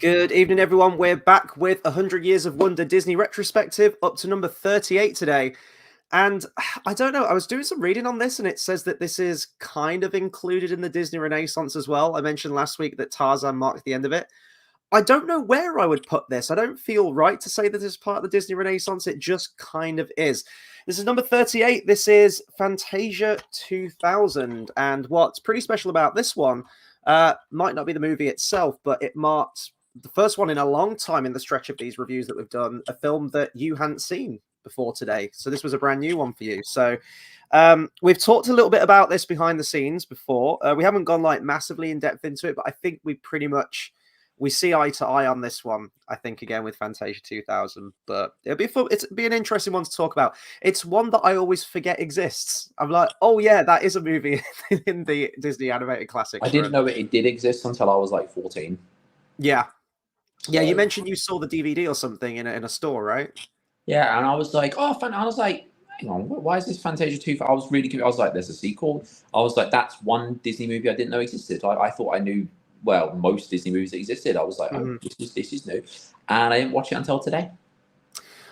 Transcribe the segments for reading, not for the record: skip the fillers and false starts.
Good evening, everyone. We're back with 100 Years of Wonder Disney retrospective, up to number 38 today. And I don't know, I was doing some reading on this, and it says that this is kind of included in the Disney Renaissance as well. I mentioned last week that Tarzan marked the end of it. I don't know where I would put this. I don't feel right to say that this is part of the Disney Renaissance. It just kind of is. This is number 38. This is Fantasia 2000. And what's pretty special about this one might not be the movie itself, but it marked the first one in a long time in the stretch of these reviews that we've done, a film that you hadn't seen before today. So this was a brand new one for you. So we've talked a little bit about this behind the scenes before. We haven't gone like massively in depth into it, but I think we see eye to eye on this one, I think, again with Fantasia 2000. But it'll be fun. It'll be an interesting one to talk about. It's one that I always forget exists. I'm like, oh yeah, that is a movie in the Disney animated classics. I didn't know it did exist until I was like 14. Yeah. Yeah, you mentioned you saw the DVD or something in a store, right? Yeah, and I was like, oh, I was like, hang on, why is this Fantasia 2? I was really confused. I was like, there's a sequel. I was like, that's one Disney movie I didn't know existed. I thought I knew, well, most Disney movies that existed. I was like, oh, this is new. And I didn't watch it until today.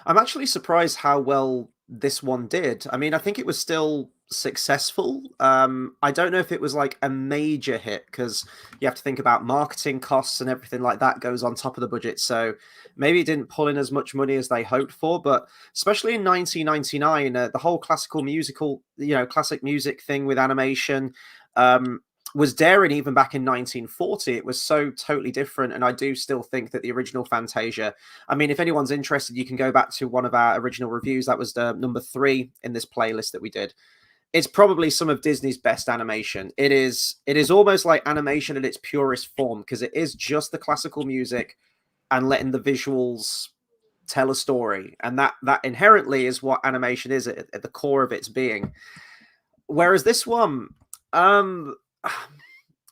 I'm actually surprised how well this one did. I mean, I think it was still successful. I don't know if it was like a major hit, because you have to think about marketing costs and everything like that goes on top of the budget. So maybe it didn't pull in as much money as they hoped for. But especially in 1999, the whole classical musical, classic music thing with animation was daring even back in 1940. It was so totally different. And I do still think that the original Fantasia, I mean, if anyone's interested, you can go back to one of our original reviews. That was number 3 in this playlist that we did. It's probably some of Disney's best animation. It is almost like animation in its purest form, because it is just the classical music and letting the visuals tell a story. And that inherently is what animation is at the core of its being. Whereas this one,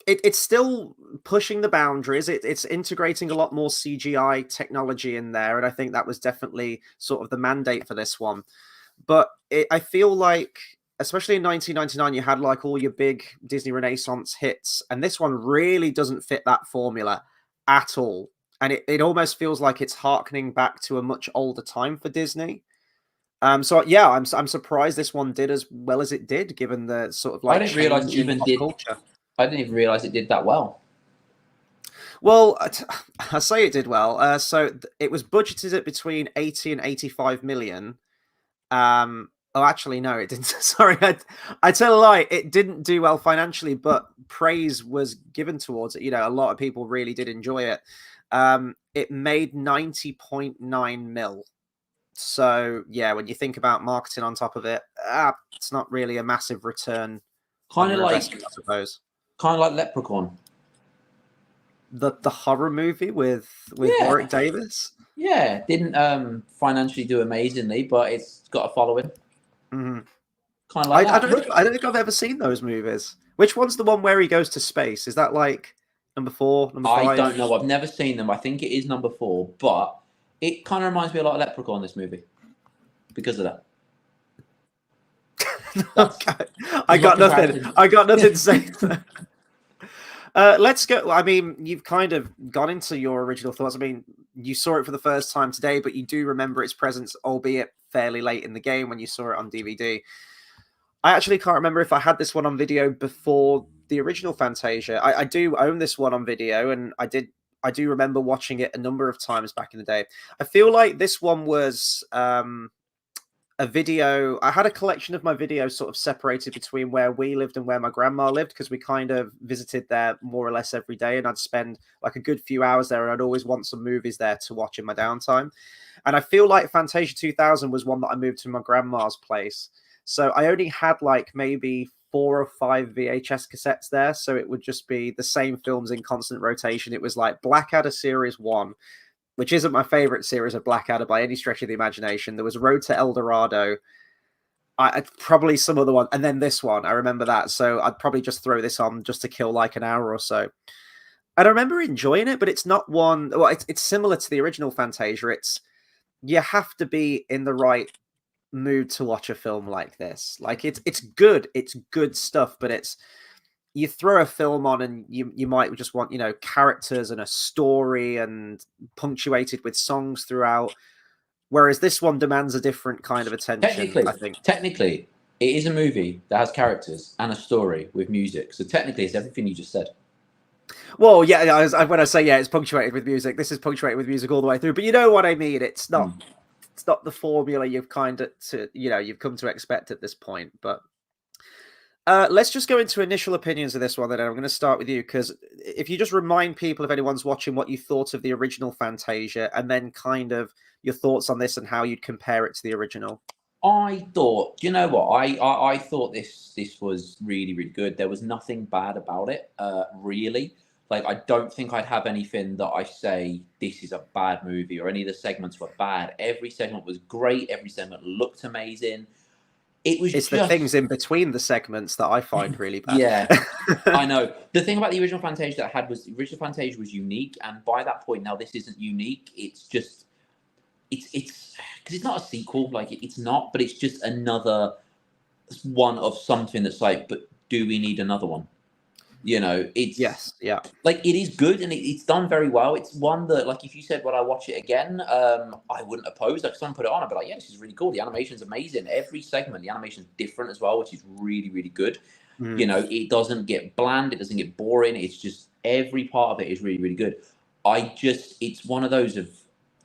it's still pushing the boundaries. It's integrating a lot more CGI technology in there, and I think that was definitely sort of the mandate for this one. But I feel like, especially in 1999, you had like all your big Disney Renaissance hits, and this one really doesn't fit that formula at all. And it almost feels like it's harkening back to a much older time for Disney. So yeah, I'm surprised this one did as well as it did, given the sort of like I didn't realize it even did. Culture. I didn't even realize it did that well. Well, I say it did well. So it was budgeted at between 80 and 85 million. Oh, actually, no, it didn't. Sorry, I tell a lie. It didn't do well financially, but praise was given towards it. A lot of people really did enjoy it. It made 90.9 mil. So yeah, when you think about marketing on top of it, it's not really a massive return. Kind of like, I suppose. Kind of like Leprechaun. The horror movie with Warwick Davis. Yeah, didn't financially do amazingly, but it's got a following. Mm-hmm. Kind of like I don't think I've ever seen those movies. Which one's the one where he goes to space? Is that like number 4, number 5? I don't know. I've never seen them. I think it is number 4, but it kind of reminds me a lot of Leprechaun, this movie, because of that. I got nothing. I got nothing to say. Let's go. I mean, you've kind of gone into your original thoughts. I mean, you saw it for the first time today, but you do remember its presence, albeit fairly late in the game when you saw it on DVD. I actually can't remember if I had this one on video before the original Fantasia. I do own this one on video, and I do remember watching it a number of times back in the day. I feel like this one was a video. I had a collection of my videos sort of separated between where we lived and where my grandma lived, because we kind of visited there more or less every day, and I'd spend like a good few hours there, and I'd always want some movies there to watch in my downtime. And I feel like Fantasia 2000 was one that I moved to my grandma's place. So I only had like maybe 4 or 5 VHS cassettes there. So it would just be the same films in constant rotation. It was like Blackadder Series 1, which isn't my favorite series of Blackadder by any stretch of the imagination. There was Road to El Dorado. Probably some other one. And then this one, I remember that. So I'd probably just throw this on just to kill like an hour or so. And I remember enjoying it, but it's not one. Well, it's similar to the original Fantasia. You have to be in the right mood to watch a film like this. Like it's good stuff, but you throw a film on and you might just want, you know, characters and a story and punctuated with songs throughout. Whereas this one demands a different kind of attention, I think. Technically, it is a movie that has characters and a story with music. So technically, it's everything you just said. Well, yeah, when I say it's punctuated with music, this is punctuated with music all the way through. But you know what I mean. It's not the formula you've kind of you've come to expect at this point. But let's just go into initial opinions of this one. Then I'm going to start with you, because if you just remind people, if anyone's watching, what you thought of the original Fantasia, and then kind of your thoughts on this and how you'd compare it to the original. I thought, you know what? I thought this was really, really good. There was nothing bad about it, really. Like, I don't think I'd have anything that I say this is a bad movie or any of the segments were bad. Every segment was great. Every segment looked amazing. It's just the things in between the segments that I find really bad. Yeah, I know. The thing about the original Fantasia that I had was the original Fantasia was unique, and by that point now this isn't unique. It's just it's because it's not a sequel, like it's not, but it's just another one of something that's like, but do we need another one? You know, it's like it is good and it's done very well. It's one that, like, if you said, "Would I watch it again?" I wouldn't oppose. Like, if someone put it on, I'd be like, "Yeah, this is really cool. The animation's amazing. Every segment, the animation's different as well, which is really, really good." You know, it doesn't get bland. It doesn't get boring. It's just every part of it is really, really good. It's one of those of,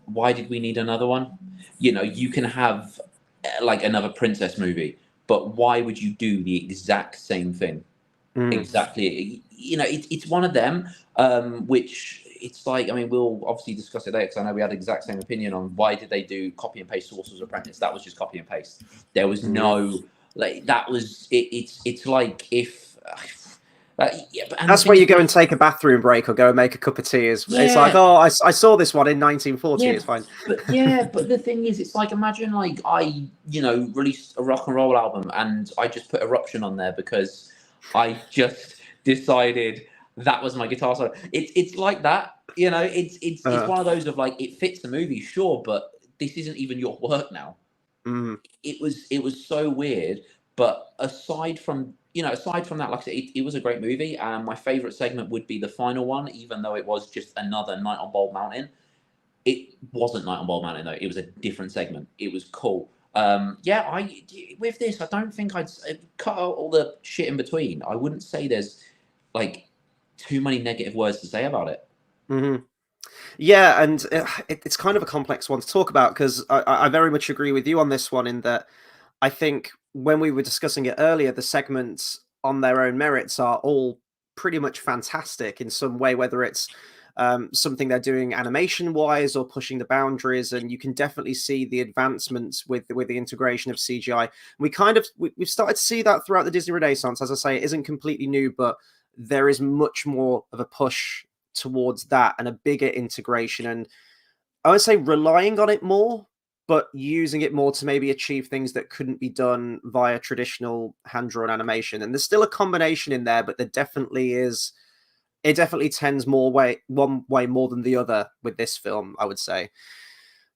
why did we need another one? You know, you can have like another princess movie, but why would you do the exact same thing? Exactly. You know, it's one of them, which it's like, I mean, we'll obviously discuss it later, because I know we had the exact same opinion on why did they do copy and paste Sorcerer's Apprentice. That was just copy and paste. There was no, like, that was, it's like if... that's where you go and take a bathroom break or go and make a cup of tea. It's like, oh, I saw this one in 1940. It's fine. But the thing is, it's like, imagine like I, you know, released a rock and roll album and I just put Eruption on there because I just decided that was my guitar solo. It's like that, you know. It's one of those of like, it fits the movie, sure, but this isn't even your work now. It was so weird. But aside from that, like I said, it was a great movie. And my favorite segment would be the final one, even though it was just another Night on Bald Mountain. It wasn't Night on Bald Mountain though. It was a different segment. It was cool. With this, I don't think I'd cut out all the shit in between. I wouldn't say there's like too many negative words to say about it. Yeah, and it's kind of a complex one to talk about, because I very much agree with you on this one, in that I think when we were discussing it earlier, the segments on their own merits are all pretty much fantastic in some way, whether it's something they're doing animation-wise or pushing the boundaries, and you can definitely see the advancements with the integration of CGI. We've started to see that throughout the Disney Renaissance. As I say, it isn't completely new, but there is much more of a push towards that and a bigger integration, and I would say relying on it more, but using it more to maybe achieve things that couldn't be done via traditional hand-drawn animation. And there's still a combination in there, but there definitely is. It definitely tends one way more than the other with this film, I would say.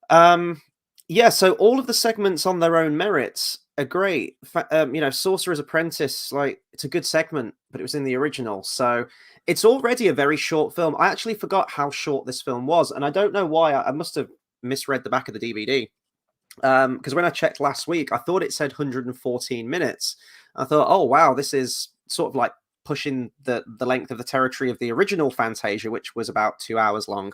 So all of the segments on their own merits are great. You know, Sorcerer's Apprentice, like, it's a good segment, but it was in the original, so it's already a very short film. I actually forgot how short this film was, and I don't know why. I must have misread the back of the DVD, because when I checked last week, I thought it said 114 minutes. I thought, oh wow, this is sort of like pushing the length of the territory of the original Fantasia, which was about 2 hours long.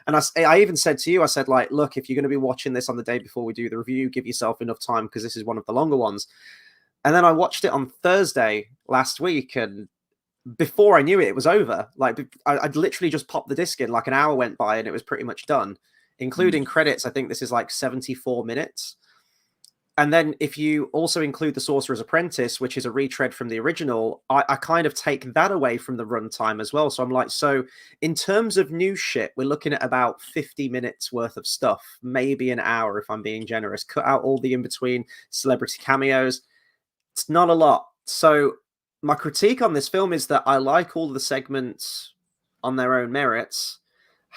And I even said to you, I said, like, look, if you're going to be watching this on the day before we do the review, give yourself enough time, because this is one of the longer ones. And then I watched it on Thursday last week, and before I knew it, it was over. Like, I'd literally just popped the disc in, like an hour went by and it was pretty much done, including credits. I think this is like 74 minutes. And then if you also include The Sorcerer's Apprentice, which is a retread from the original, I kind of take that away from the runtime as well. So I'm like, so in terms of new shit, we're looking at about 50 minutes worth of stuff, maybe an hour if I'm being generous. Cut out all the in-between celebrity cameos. It's not a lot. So my critique on this film is that I like all the segments on their own merits.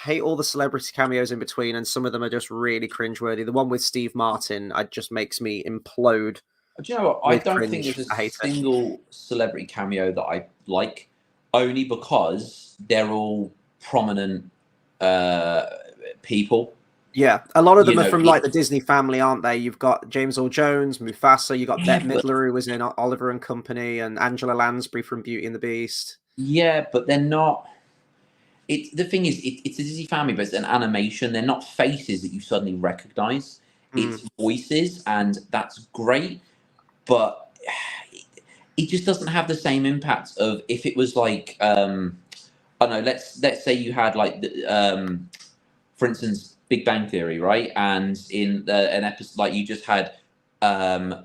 Hate all the celebrity cameos in between, and some of them are just really cringeworthy. The one with Steve Martin, just makes me implode Do you know what? I with don't think cringe. there's a I hate it. single celebrity cameo that I like, only because they're all prominent uh, people. Yeah, a lot of You them are know, from like the Disney family, aren't they? You've got James Earl Jones, Mufasa. You got yeah, Bette Midler, who was in Oliver and Company, and Angela Lansbury from Beauty and the Beast. but they're not. The thing is, it's a Disney family, but it's an animation. They're not faces that you suddenly recognize. Mm. It's voices, and that's great. But it just doesn't have the same impact of if it was like I don't know. Let's say you had like for instance, Big Bang Theory, right? And in an episode, like you just had, I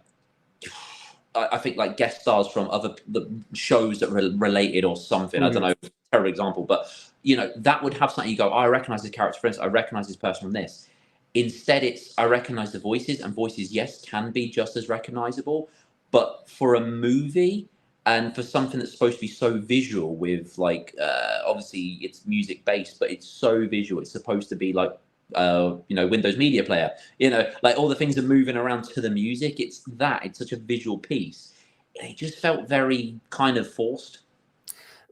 think like guest stars from other the shows that were related or something. I don't know, terrible example, but you know that would have something. You go, oh, I recognize this character from this. I recognize this person from this. Instead, it's I recognize the voices, and voices, yes, can be just as recognizable. But for a movie and for something that's supposed to be so visual, with like obviously it's music based, but it's so visual. It's supposed to be like you know, Windows Media Player. You know, like all the things are moving around to the music. It's such a visual piece. It just felt very kind of forced.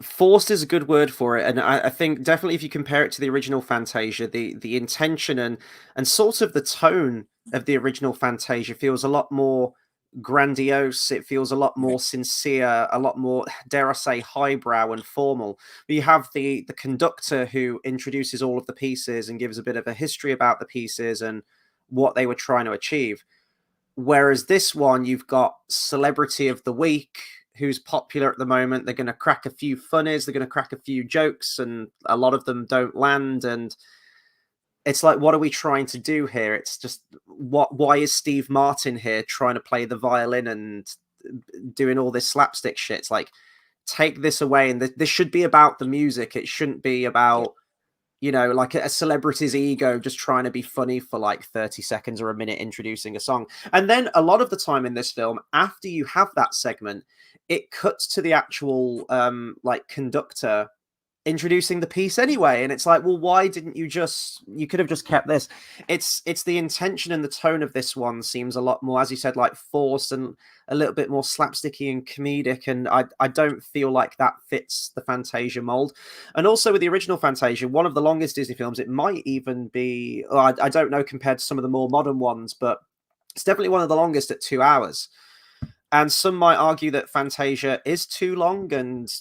Forced is a good word for it, and I think definitely if you compare it to the original Fantasia, the intention and sort of the tone of the original Fantasia feels a lot more grandiose. It feels a lot more sincere, a lot more, dare I say, highbrow and formal. But you have the conductor who introduces all of the pieces and gives a bit of a history about the pieces and what they were trying to achieve. Whereas this one, you've got Celebrity of the Week, who's popular at the moment. They're going to crack a few funnies, they're going to crack a few jokes, and a lot of them don't land. And it's like, what are we trying to do here? It's just, why is Steve Martin here trying to play the violin and doing all this slapstick shit? It's like, take this away. And this should be about the music. It shouldn't be about, you know, like a celebrity's ego just trying to be funny for like 30 seconds or a minute introducing a song. And then a lot of the time in this film, after you have that segment, it cuts to the actual like conductor introducing the piece anyway, and it's like, well, why didn't you could have just kept this. It's the intention and the tone of this one seems a lot more, as you said, like forced and a little bit more slapsticky and comedic, and I don't feel like that fits the Fantasia mold. And also with the original Fantasia, one of the longest Disney films, it might even be, I don't know compared to some of the more modern ones, but it's definitely one of the longest at 2 hours. And some might argue that Fantasia is too long, and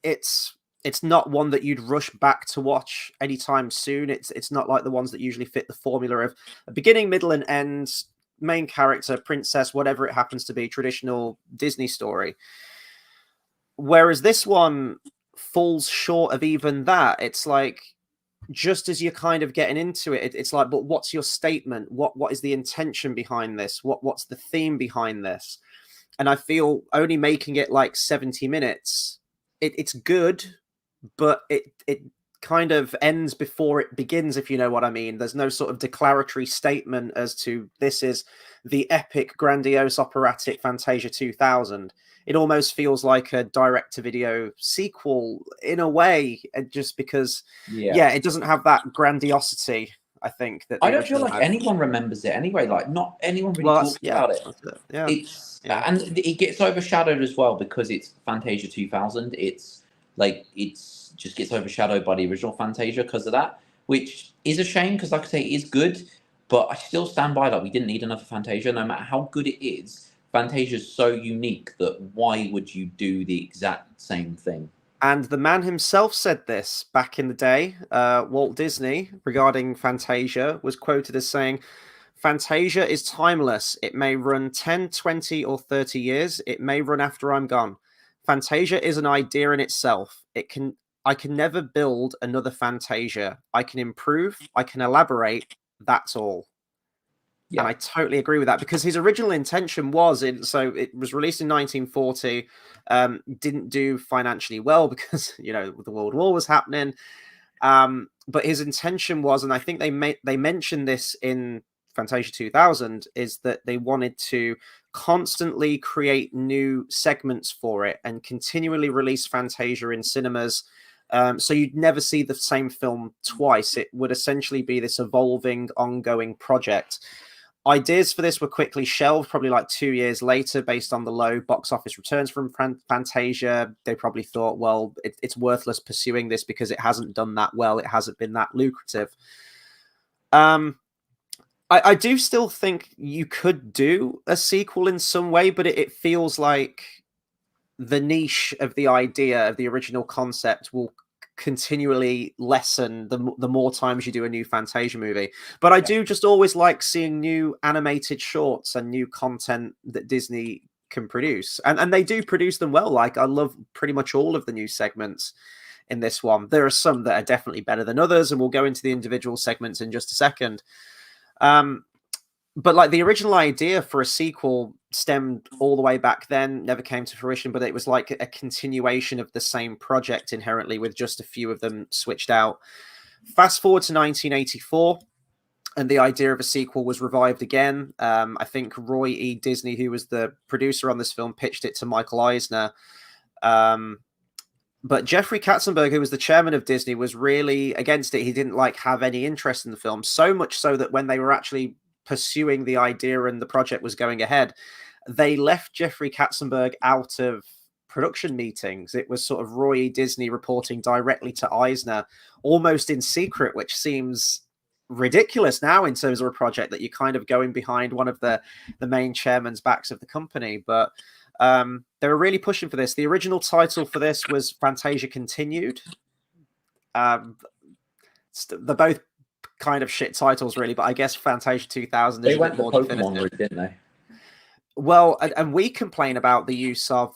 it's not one that you'd rush back to watch anytime soon. It's not like the ones that usually fit the formula of a beginning, middle, and end, main character, princess, whatever it happens to be, traditional Disney story. Whereas this one falls short of even that. It's like, just as you're kind of getting into it, it's like, but what's your statement? What is the intention behind this? What's the theme behind this? And I feel only making it like 70 minutes, it's good, but it kind of ends before it begins, if you know what I mean. There's no sort of declaratory statement as to this is the epic, grandiose, operatic Fantasia 2000. It almost feels like a direct-to-video sequel in a way, just because, yeah, it doesn't have that grandiosity, I think, that the I don't feel original like had. anyone remembers it anyway. Like, not anyone really Well, talks about it. Yeah. It's and it gets overshadowed as well because it's Fantasia 2000. It's like it's just gets overshadowed by the original Fantasia because of that, which is a shame because, like I say, it is good, but I still stand by that we didn't need another Fantasia. No matter how good it is, Fantasia is so unique that why would you do the exact same thing? And the man himself said this back in the day. Walt Disney, regarding Fantasia, was quoted as saying, Fantasia is timeless. It may run 10, 20, or 30 years. It may run after I'm gone. Fantasia is an idea in itself. I can never build another Fantasia. I can improve, I can elaborate, that's all. Yeah. And I totally agree with that, because his original intention was so it was released in 1940, didn't do financially well because, you know, the World War was happening. But his intention was, and I think they mentioned this in Fantasia 2000, is that they wanted to constantly create new segments for it and continually release Fantasia in cinemas. So you'd never see the same film twice. It would essentially be this evolving, ongoing project. Ideas for this were quickly shelved, probably like 2 years later, based on the low box office returns from Fantasia. They probably thought, well, it's worthless pursuing this because it hasn't done that well. It hasn't been that lucrative. I do still think you could do a sequel in some way, but it feels like the niche of the idea of the original concept will continually lessen the more times you do a new Fantasia movie. But I do just always like seeing new animated shorts and new content that Disney can produce. And they do produce them well. Like, I love pretty much all of the new segments in this one. There are some that are definitely better than others, and we'll go into the individual segments in just a second. But like, the original idea for a sequel stemmed all the way back then, never came to fruition, but it was like a continuation of the same project inherently, with just a few of them switched out. Fast forward to 1984, and the idea of a sequel was revived again. I think Roy E. Disney, who was the producer on this film, pitched it to Michael Eisner. But Jeffrey Katzenberg, who was the chairman of Disney, was really against it. He didn't have any interest in the film, so much so that when they were actually pursuing the idea and the project was going ahead, they left Jeffrey Katzenberg out of production meetings. It was sort of Roy E. Disney reporting directly to Eisner, almost in secret, which seems ridiculous now in terms of a project that you're kind of going behind one of the main chairman's backs of the company. But they were really pushing for this. The original title for this was Fantasia Continued. They're both kind of shit titles, really, but I guess Fantasia 2000 is they went the more Pokemon route, didn't they? Well, and we complain about the use of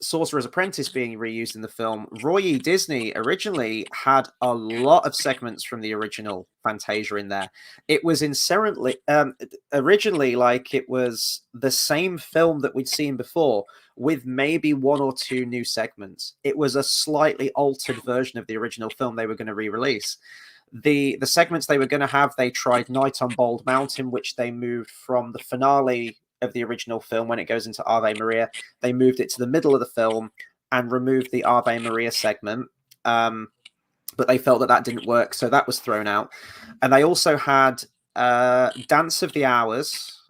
Sorcerer's Apprentice being reused in the film. Roy E. Disney originally had a lot of segments from the original Fantasia in there. It was originally like it was the same film that we'd seen before, with maybe one or two new segments. It was a slightly altered version of the original film they were going to re-release. The segments they were going to have, they tried Night on Bald Mountain, which they moved from the finale of the original film when it goes into Ave Maria. They moved it to the middle of the film and removed the Ave Maria segment. But they felt that didn't work, so that was thrown out. And they also had Dance of the Hours,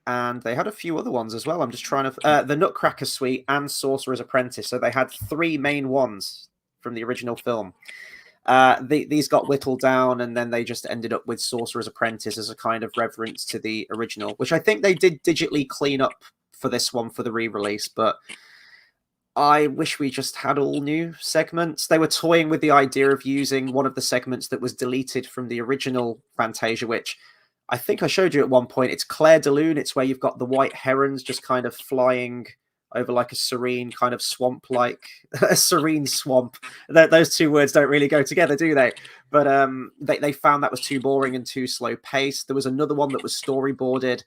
and they had a few other ones as well. I'm just trying to... the Nutcracker Suite and Sorcerer's Apprentice. So they had three main ones from the original film. These got whittled down, and then they just ended up with Sorcerer's Apprentice as a kind of reverence to the original, which I think they did digitally clean up for this one for the re-release. But I wish we just had all new segments. They were toying with the idea of using one of the segments that was deleted from the original Fantasia, which I think I showed you at one point. It's Claire de Lune. It's where you've got the white herons just kind of flying over like a serene kind of swamp, like a serene swamp. Those two words don't really go together, do they? But they found that was too boring and too slow paced. There was another one that was storyboarded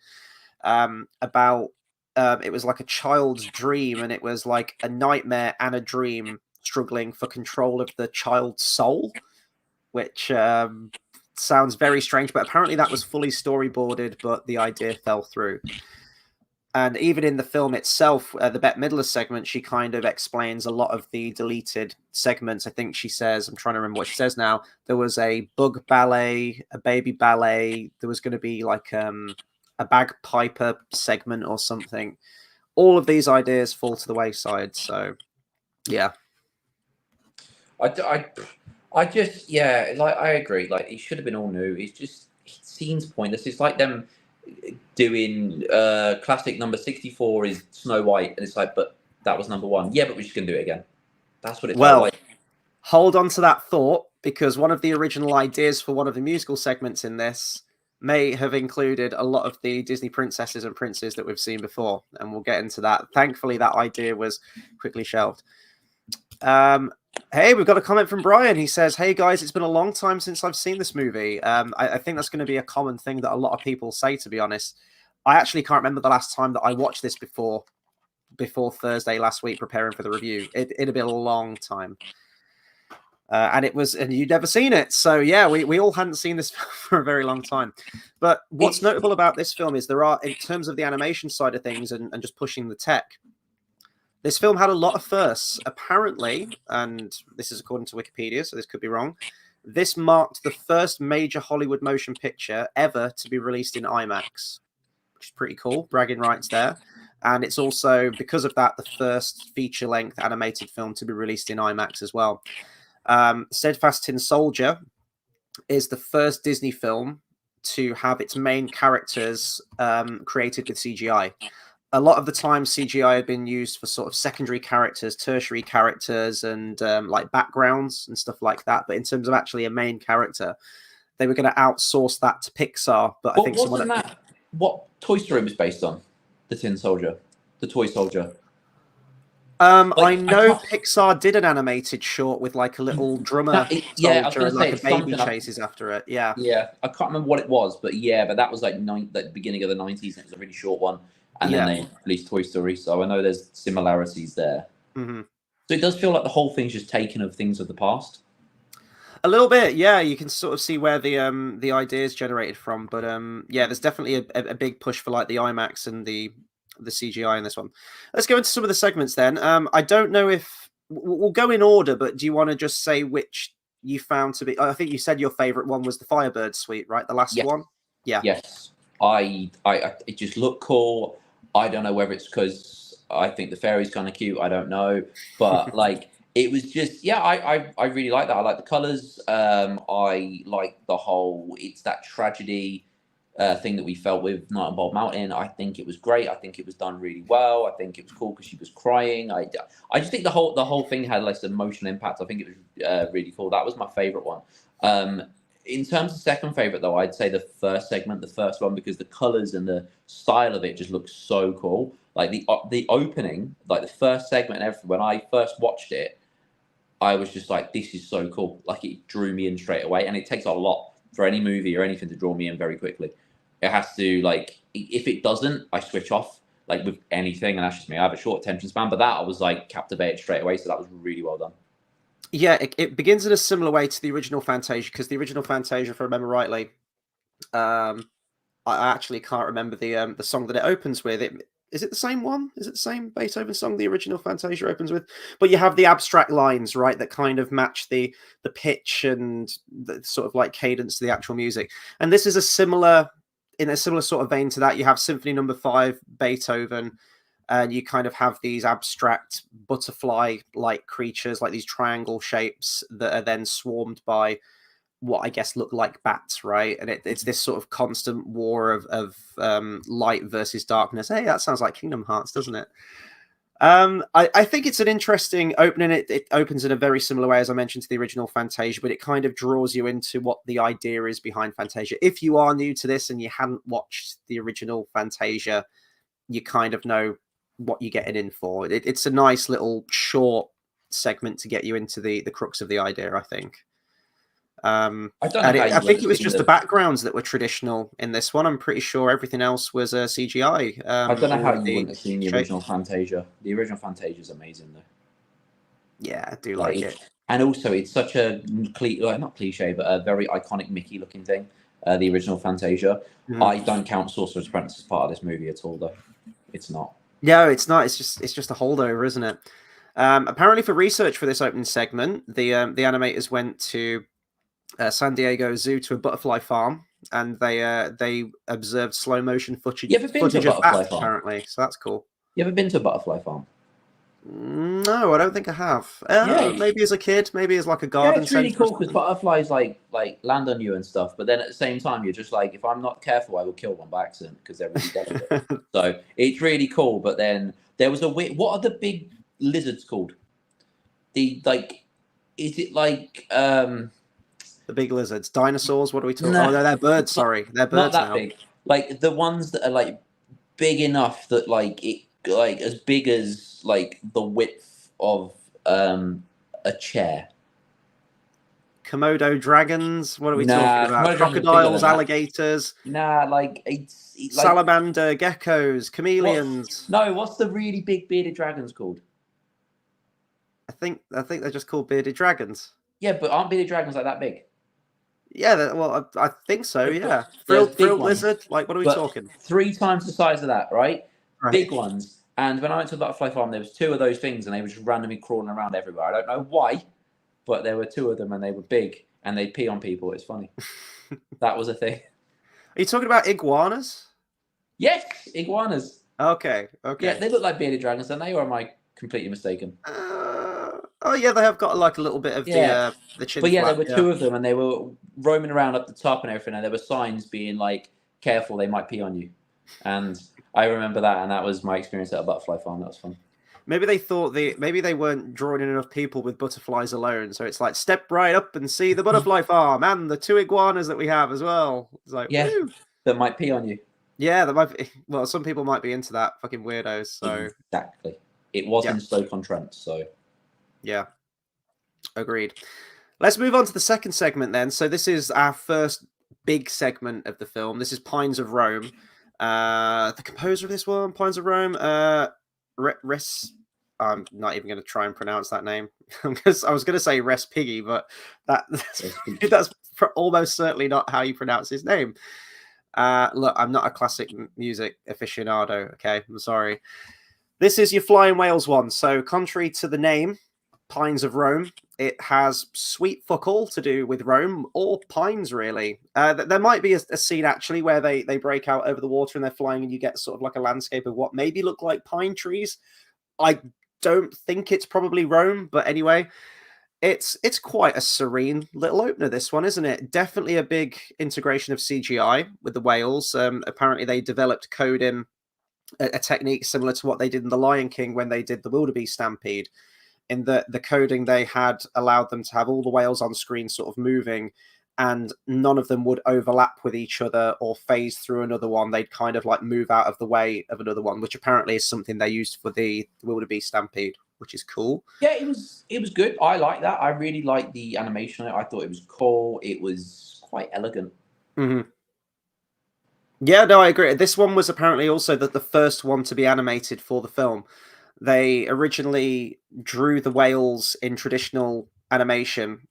about it was like a child's dream, and it was like a nightmare and a dream struggling for control of the child's soul, which sounds very strange, but apparently that was fully storyboarded, but the idea fell through. And even in the film itself, the Bette Midler segment, she kind of explains a lot of the deleted segments. I think she says, I'm trying to remember what she says now, there was a bug ballet, a baby ballet, there was going to be like a bagpiper segment or something. All of these ideas fall to the wayside. So, yeah. I just, yeah, like, I agree. Like, it should have been all new. It seems pointless. It's like them doing classic number 64 is Snow White, and it's like, but that was number 1. Yeah, but we're just gonna do it again. That's what it felt like. Hold on to that thought, because one of the original ideas for one of the musical segments in this may have included a lot of the Disney princesses and princes that we've seen before, and we'll get into that. Thankfully, that idea was quickly shelved. Hey, we've got a comment from Brian. He says, hey guys, it's been a long time since I've seen this movie. I think that's going to be a common thing that a lot of people say, to be honest. I actually can't remember the last time that I watched this before Thursday last week, preparing for the review. It'd been a long time. And you'd never seen it. So yeah, we all hadn't seen this for a very long time. But what's notable about this film is there are, in terms of the animation side of things and just pushing the tech, this film had a lot of firsts. Apparently, and this is according to Wikipedia, so this could be wrong, This marked the first major Hollywood motion picture ever to be released in IMAX, which is pretty cool. Bragging rights there. And it's also, because of that, the first feature-length animated film to be released in IMAX as well. Steadfast Tin Soldier is the first Disney film to have its main characters created with CGI. A lot of the time, CGI had been used for sort of secondary characters, tertiary characters, and like backgrounds and stuff like that. But in terms of actually a main character, they were going to outsource that to Pixar. But I think wasn't that what Toy Story was based on? The Tin Soldier, the toy soldier. I know Pixar did an animated short with like a little drummer soldier and like a baby chases after it. Yeah. Yeah, I can't remember what it was, but that was like the beginning of the 90s, and it was a really short one. And then they released Toy Story, so I know there's similarities there. Mm-hmm. So it does feel like the whole thing's just taken of things of the past. A little bit, yeah. You can sort of see where the ideas generated from, but there's definitely a big push for like the IMAX and the CGI in this one. Let's go into some of the segments then. I don't know if we'll go in order, but do you want to just say which you found to be? I think you said your favorite one was the Firebird Suite, right? The last one. Yeah. Yes. It just looked cool. I don't know whether it's because I think the fairy's kind of cute. I don't know, but like it was just I really like that. I like the colors. I like the whole it's that tragedy thing that we felt with Night on Bald Mountain. I think it was great. I think it was done really well. I think it was cool because she was crying. I just think the whole thing had less emotional impact. I think it was really cool. That was my favorite one. In terms of second favorite, though, I'd say the first segment, the first one, because the colors and the style of it just looks so cool. Like the opening, like the first segment and everything, when I first watched it, I was just like, this is so cool. Like it drew me in straight away. And it takes a lot for any movie or anything to draw me in very quickly. It has to, like, if it doesn't, I switch off, like with anything. And that's just me. I have a short attention span, but that I was like captivated straight away. So that was really well done. Yeah, it begins in a similar way to the original Fantasia, because the original Fantasia, if I remember rightly, I actually can't remember the song that it opens with. Is it the same one? Is it the same Beethoven song the original Fantasia opens with? But you have the abstract lines, right, that kind of match the pitch and the sort of like cadence to the actual music. And this is in a similar sort of vein to that. You have Symphony No. 5, Beethoven, and you kind of have these abstract butterfly-like creatures, like these triangle shapes that are then swarmed by what I guess look like bats, right? And it's this sort of constant war of light versus darkness. Hey, that sounds like Kingdom Hearts, doesn't it? I think it's an interesting opening. It opens in a very similar way, as I mentioned, to the original Fantasia, but it kind of draws you into what the idea is behind Fantasia. If you are new to this and you hadn't watched the original Fantasia, you kind of know what you're getting in for. It's a nice little short segment to get you into the crux of the idea, I think. I think it was just the backgrounds that were traditional in this one. I'm pretty sure everything else was CGI. I don't know how you wouldn't have seen the original Fantasia. The original Fantasia is amazing, though. Yeah, I do like it. And also, it's such a not cliche, but a very iconic Mickey-looking thing. The original Fantasia. I don't count Sorcerer's Apprentice as part of this movie at all, though. It's not. No, it's not. It's just a holdover, isn't it? Apparently, for research for this opening segment, the animators went to San Diego Zoo to a butterfly farm, and they observed slow motion footage of bats, apparently. So that's cool. You ever been to a butterfly farm? No, I don't think I have. Maybe as a kid, maybe as like a garden. Yeah, it's really cool because butterflies like land on you and stuff. But then at the same time, you're just like, if I'm not careful, I will kill one by accident because they're really delicate. So it's really cool. But then there was what are the big lizards called? Is it like the big lizards, dinosaurs? What are we talking? No, they're birds. Sorry, they're birds. Not that big. Like the ones that are like big enough that like as big as like the width of a chair. Komodo dragons. What are we talking about? Crocodiles, alligators. It's like salamander, geckos, chameleons. What's the really big bearded dragons called? I think they're just called bearded dragons. Yeah, but aren't bearded dragons like that big? Yeah, well, I think so. Yeah, frilled lizard. Like, what are we talking? 3 times the size of that, right? Big ones. And when I went to the butterfly farm, there was 2 of those things, and they were just randomly crawling around everywhere. I don't know why, but there were 2 of them, and they were big. and they'd pee on people. It's funny. That was a thing. Are you talking about iguanas? Yes, iguanas. Okay. Yeah, they look like bearded dragons, don't they? Or am I completely mistaken? Oh yeah, they have got like a little bit of Yeah. the chin But yeah, there flap. were two of them, and they were roaming around up the top and everything, and there were signs being like, "Careful, they might pee on you." And I remember that, and that was my experience at a butterfly farm. That was fun. Maybe they thought maybe they weren't drawing in enough people with butterflies alone, so it's like step right up and see the butterfly farm and the 2 iguanas that we have as well. It's like, Yeah, woo! that might pee on you. Yeah, that might be, well, some people might be into that, fucking weirdos. So exactly, it was yeah. in Stoke-on-Trent, so yeah, agreed. Let's move on to the second segment then. So this is our first big segment of the film. This is Pines of Rome. The composer of this one, Pines of Rome, I'm not even going to try and pronounce that name. I was going to say Res Piggy, but that's almost certainly not how you pronounce his name. Look, I'm not a classic music aficionado, okay? I'm sorry. This is your Flying Whales one. So contrary to the name, Pines of Rome, it has sweet fuck all to do with Rome or pines, really. There might be a scene, actually, where they break out over the water and they're flying and you get sort of like a landscape of what maybe look like pine trees. I don't think it's probably Rome, but anyway, it's quite a serene little opener, this one, isn't it? Definitely a big integration of CGI with the whales. Apparently, they developed coding, a technique similar to what they did in The Lion King when they did the wildebeest stampede. In the coding they had allowed them to have all the whales on screen sort of moving, and none of them would overlap with each other or phase through another one. They'd kind of like move out of the way of another one, which apparently is something they used for the wildebeest stampede, which is cool. Yeah, it was good. I like that. I really liked the animation on it. I thought it was cool. It was quite elegant. Mm-hmm. Yeah, no, I agree. This one was apparently also the first one to be animated for the film. They originally drew the whales in traditional animation,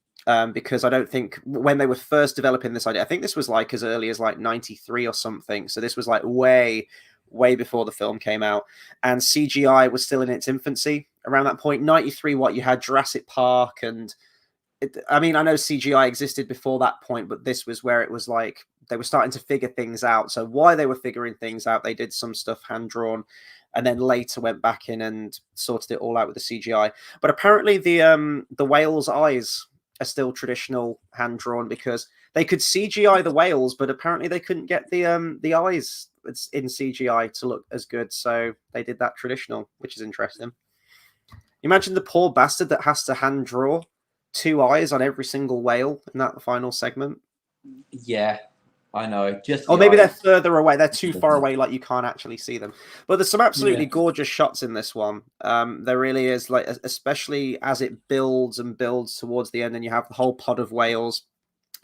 because I don't think when they were first developing this idea, I think this was like as early as like 93 or something. So this was like way before the film came out, and CGI was still in its infancy around that point. 93, what you had Jurassic Park, and I mean, I know CGI existed before that point, but this was where it was like they were starting to figure things out. So while they were figuring things out, they did some stuff hand drawn, and then later went back in and sorted it all out with the CGI. But apparently the whale's eyes are still traditional hand drawn, because they could CGI the whales, but apparently they couldn't get the eyes in CGI to look as good. So they did that traditional, which is interesting. Imagine the poor bastard that has to hand draw 2 eyes on every single whale in that final segment. Yeah, I know. Just or maybe they're further away. They're too far away, like you can't actually see them. But there's some absolutely gorgeous shots in this one. There really is, like, especially as it builds and builds towards the end, and you have the whole pod of whales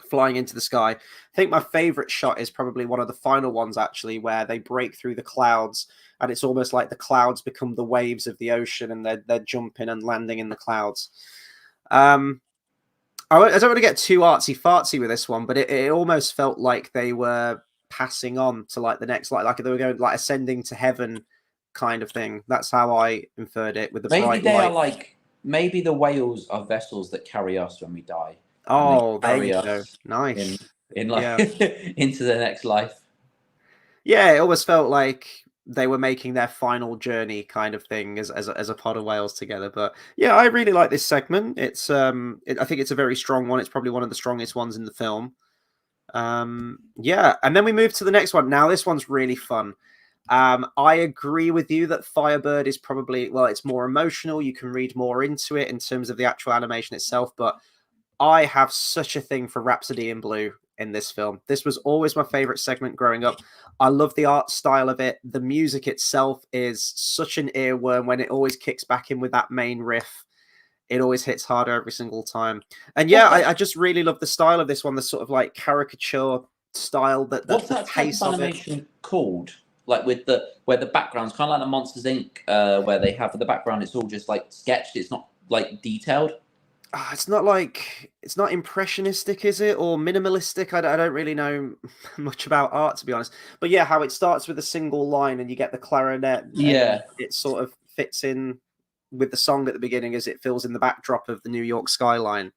flying into the sky. I think my favorite shot is probably one of the final ones, actually, where they break through the clouds, and it's almost like the clouds become the waves of the ocean, and they're jumping and landing in the clouds. I don't want to get too artsy-fartsy with this one, but it almost felt like they were passing on to like the next, like they were going like ascending to heaven kind of thing. That's how I inferred it with the maybe bright they light. are like, maybe the whales are vessels that carry us when we die. Oh, there you go. Nice. In like into the next life. Yeah, it almost felt like they were making their final journey kind of thing as a pod of whales together. But yeah, I really like this segment. It's I think it's a very strong one. It's probably one of the strongest ones in the film. Yeah, and then we move to the next one. Now this one's really fun. I agree with you that Firebird is probably, well, it's more emotional. You can read more into it in terms of the actual animation itself, but I have such a thing for Rhapsody in Blue in this film. This was always my favorite segment growing up. I love the art style of it. The music itself is such an earworm when it always kicks back in with that main riff. It always hits harder every single time. And yeah, I just really love the style of this one, the sort of like caricature style, what's that pace of animation called? Like with where the background's kind of like the Monsters Inc. Where they have the background, it's all just like sketched. It's not like detailed. It's not impressionistic, is it, or minimalistic? I don't really know much about art, to be honest. But yeah, how it starts with a single line and you get the clarinet. Yeah, it sort of fits in with the song at the beginning as it fills in the backdrop of the New York skyline.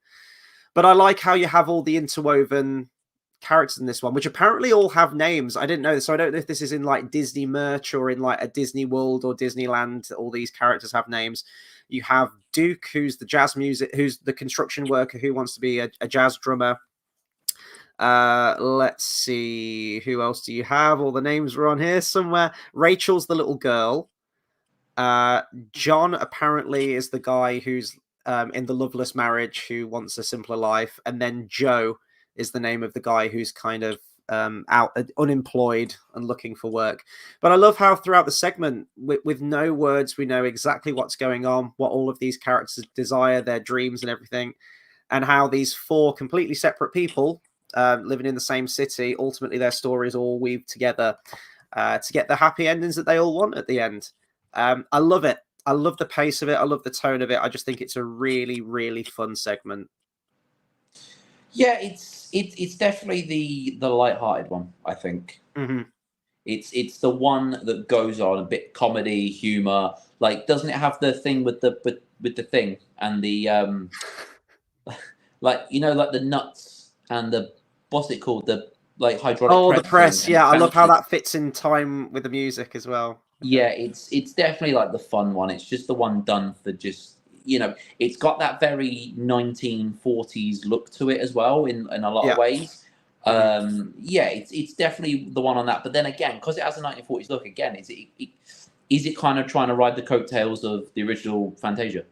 But I like how you have all the interwoven characters in this one, which apparently all have names. I didn't know this, so I don't know if this is in like Disney merch or in like a Disney World or Disneyland. All these characters have names. You have Duke, who's who's the construction worker who wants to be a jazz drummer. Let's see, who else do you have? All the names were on here somewhere. Rachel's the little girl. John apparently is the guy who's in the loveless marriage who wants a simpler life, and then Joe is the name of the guy who's kind of unemployed and looking for work. But I love how throughout the segment, with no words, we know exactly what's going on, what all of these characters desire, their dreams and everything, and how these four completely separate people living in the same city, ultimately their stories all weave together to get the happy endings that they all want at the end. I love it. I love the pace of it. I love the tone of it. I just think it's a really, really fun segment. Yeah, it's definitely the light-hearted one, I think. Mm-hmm. It's the one that goes on a bit comedy, humor. Like, doesn't it have the thing with the thing and the like, you know, like the nuts and the, what's it called, the like hydraulic the press. Yeah, I love how bounces. that fits in time with the music as well. Yeah, it's definitely like the fun one. It's just the one done for just, you know, it's got that very 1940s look to it as well in a lot of ways. Yeah, it's definitely the one on that. But then again, because it has a 1940s look, again, is it kind of trying to ride the coattails of the original Fantasia?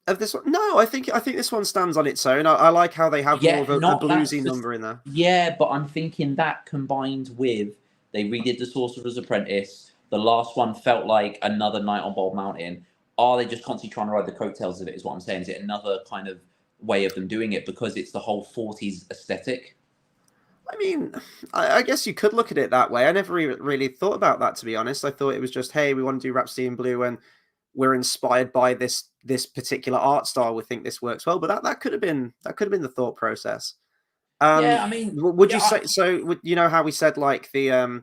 Of this one, no, I think this one stands on its own. I like how they have more of a bluesy number in there. Yeah, but I'm thinking that combined with they redid the Sorcerer's Apprentice. The last one felt like another Night on Bald Mountain. Are they just constantly trying to ride the coattails of it? Is what I'm saying. Is it another kind of way of them doing it because it's the whole 40s aesthetic? I mean, I guess you could look at it that way. I never really thought about that, to be honest. I thought it was just, hey, we want to do Rhapsody in Blue, and we're inspired by this particular art style. We think this works well, but that could have been the thought process. Yeah, I mean, would you say so? You know how we said like the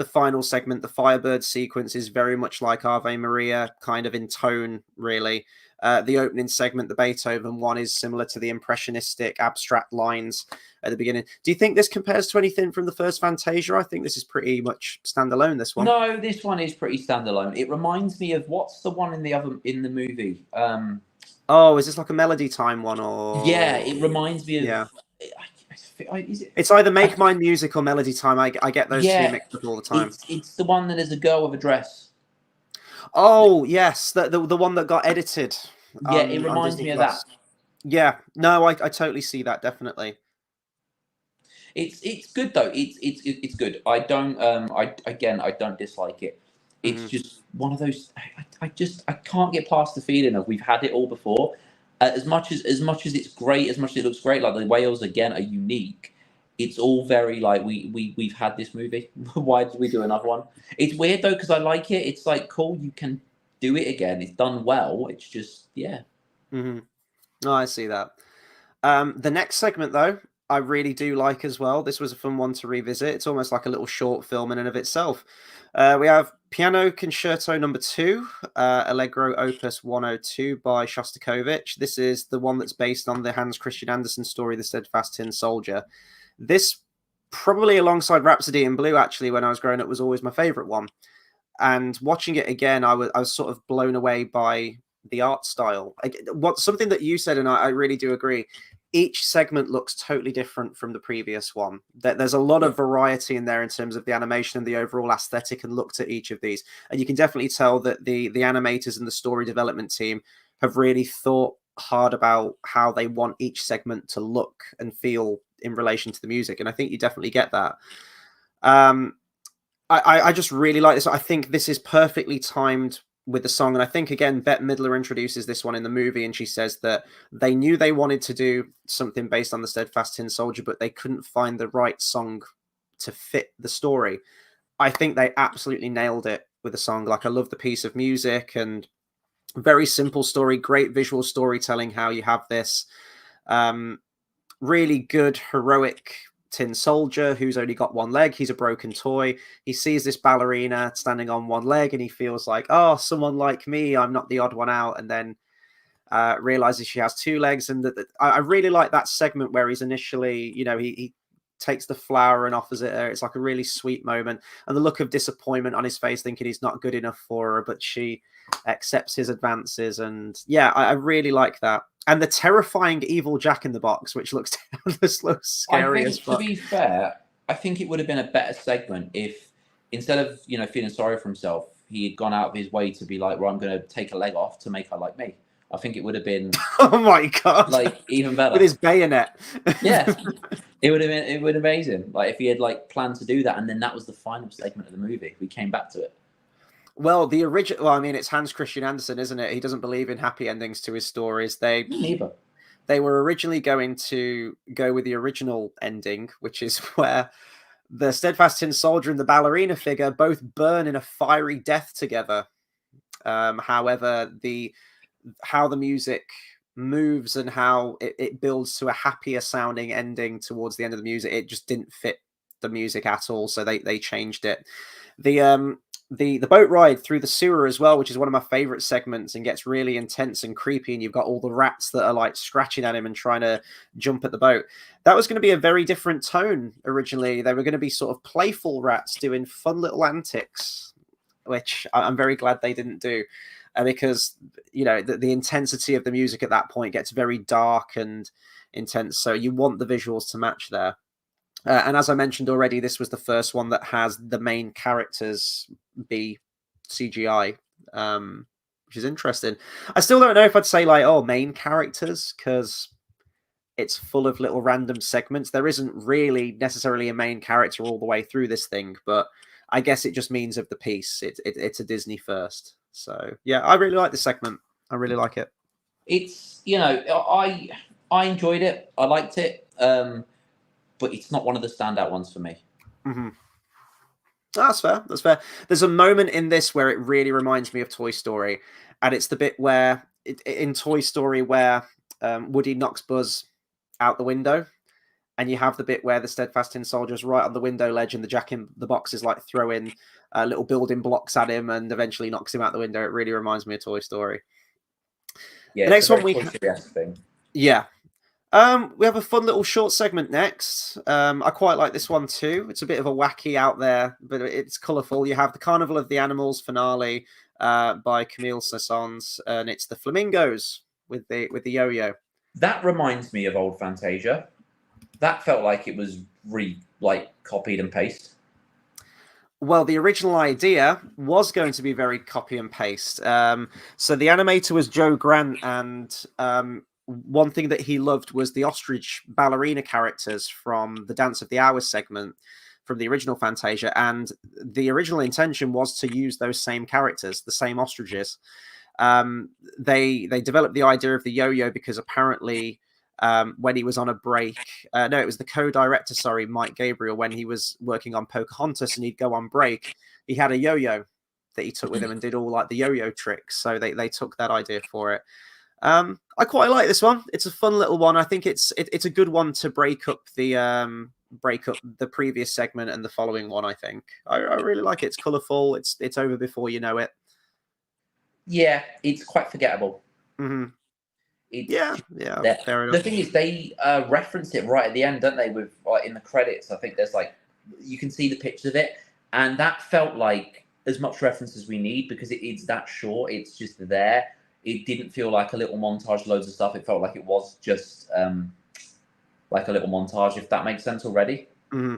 final segment, the Firebird sequence, is very much like Ave Maria, kind of in tone, really. The opening segment, the Beethoven one, is similar to the impressionistic abstract lines at the beginning. Do you think this compares to anything from the first Fantasia? I think this is pretty much standalone, this one. No, this one is pretty standalone. It reminds me of, what's the one in the movie? Oh, is this like a Melody Time one, or? Yeah, it reminds me of. Yeah. It's either Make Mine Music or Melody Time. I get those two mixed up all the time. It's the one that is a girl with a dress. Oh yes, the one that got edited. Yeah, it reminds me of that. Yeah, no, I totally see that, definitely. It's good though. It's good. I don't I don't dislike it. It's just one of those. I can't get past the feeling of we've had it all before. As much as it's great, as much as it looks great, like the whales again are unique. It's all very like we've had this movie. Why did we do another one? It's weird though because I like it. It's like cool. You can do it again. It's done well. It's just Oh, I see that. The next segment though, I really do like as well. This was a fun one to revisit. It's almost like a little short film in and of itself. We have Piano Concerto No. 2, Allegro Opus 102 by Shostakovich. This is the one that's based on the Hans Christian Andersen story, The Steadfast Tin Soldier. This, probably alongside Rhapsody in Blue, actually, when I was growing up, was always my favorite one. And watching it again, I was sort of blown away by the art style. Something that you said, and I really do agree. Each segment looks totally different from the previous one. There's a lot of variety in there in terms of the animation and the overall aesthetic and look to each of these. And you can definitely tell that the animators and the story development team have really thought hard about how they want each segment to look and feel in relation to the music. And I think you definitely get that. I just really like this. I think this is perfectly timed with the song. And I think, again, Bette Midler introduces this one in the movie, and she says that they knew they wanted to do something based on the Steadfast Tin Soldier, but they couldn't find the right song to fit the story. I think they absolutely nailed it with the song. Like, I love the piece of music and very simple story, great visual storytelling, how you have this really good, heroic tin soldier who's only got one leg. He's a broken toy. He sees this ballerina standing on one leg and he feels like, oh, someone like me, I'm not the odd one out. And then realizes she has two legs, and I really like that segment where he's initially, he takes the flower and offers it her. It's like a really sweet moment, and the look of disappointment on his face, thinking he's not good enough for her, but she accepts his advances. And yeah, I really like that. And the terrifying evil Jack in the Box, which looks scary as fuck. To be fair, I think it would have been a better segment if, instead of feeling sorry for himself, he had gone out of his way to be like, well, I'm going to take a leg off to make her like me. I think it would have been oh my god, like even better with his bayonet. Yeah, it would have been amazing. Like if he had like planned to do that, and then that was the final segment of the movie. We came back to it. Well, the original. Well, I mean, it's Hans Christian Andersen, isn't it? He doesn't believe in happy endings to his stories. Me neither. They were originally going to go with the original ending, which is where the Steadfast Tin Soldier and the ballerina figure both burn in a fiery death together. However, how the music moves and how it builds to a happier sounding ending towards the end of the music, it just didn't fit the music at all, so they changed it. The boat ride through the sewer as well, which is one of my favorite segments, and gets really intense and creepy, and you've got all the rats that are like scratching at him and trying to jump at the boat. That was going to be a very different tone originally. They were going to be sort of playful rats doing fun little antics, which I'm very glad they didn't do, because the intensity of the music at that point gets very dark and intense, so you want the visuals to match there. And as I mentioned already, this was the first one that has the main characters be CGI, which is interesting. I still don't know if I'd say main characters, because it's full of little random segments. There isn't really necessarily a main character all the way through this thing, but I guess it just means of the piece. It's a Disney first. So yeah, I really like this segment. I really like it. It's I enjoyed it. I liked it. But it's not one of the standout ones for me. Mm-hmm. That's fair. That's fair. There's a moment in this where it really reminds me of Toy Story, and it's the bit where in Toy Story where Woody knocks Buzz out the window, and you have the bit where the Steadfast Tin Soldier's right on the window ledge, and the Jack in the Box is like throwing little building blocks at him, and eventually knocks him out the window. It really reminds me of Toy Story. Yeah, the next one Yeah. We have a fun little short segment next. I quite like this one too. It's a bit of a wacky out there, but it's colourful. You have the Carnival of the Animals finale by Camille Saint-Saëns, and it's the flamingos with the yo-yo. That reminds me of old Fantasia. That felt like it was copied and paste. Well, the original idea was going to be very copy and paste. So the animator was Joe Grant, and one thing that he loved was the ostrich ballerina characters from the Dance of the Hours segment from the original Fantasia, and the original intention was to use those same characters, the same ostriches. They developed the idea of the yo-yo because apparently when he was on a break, it was the co-director, Mike Gabriel, when he was working on Pocahontas and he'd go on break, he had a yo-yo that he took with him and did all like the yo-yo tricks, so they took that idea for it. I quite like this one. It's a fun little one. I think it's a good one to break up the previous segment and the following one. I think I really like it. It's colourful. It's over before you know it. Yeah, it's quite forgettable. Mm-hmm. Yeah. Fair enough. The thing is, they reference it right at the end, don't they? With in the credits, I think there's you can see the picture of it, and that felt like as much reference as we need because it's that short. It's just there. It didn't feel like a little montage, loads of stuff. It felt like it was just like a little montage, if that makes sense already. Mm-hmm.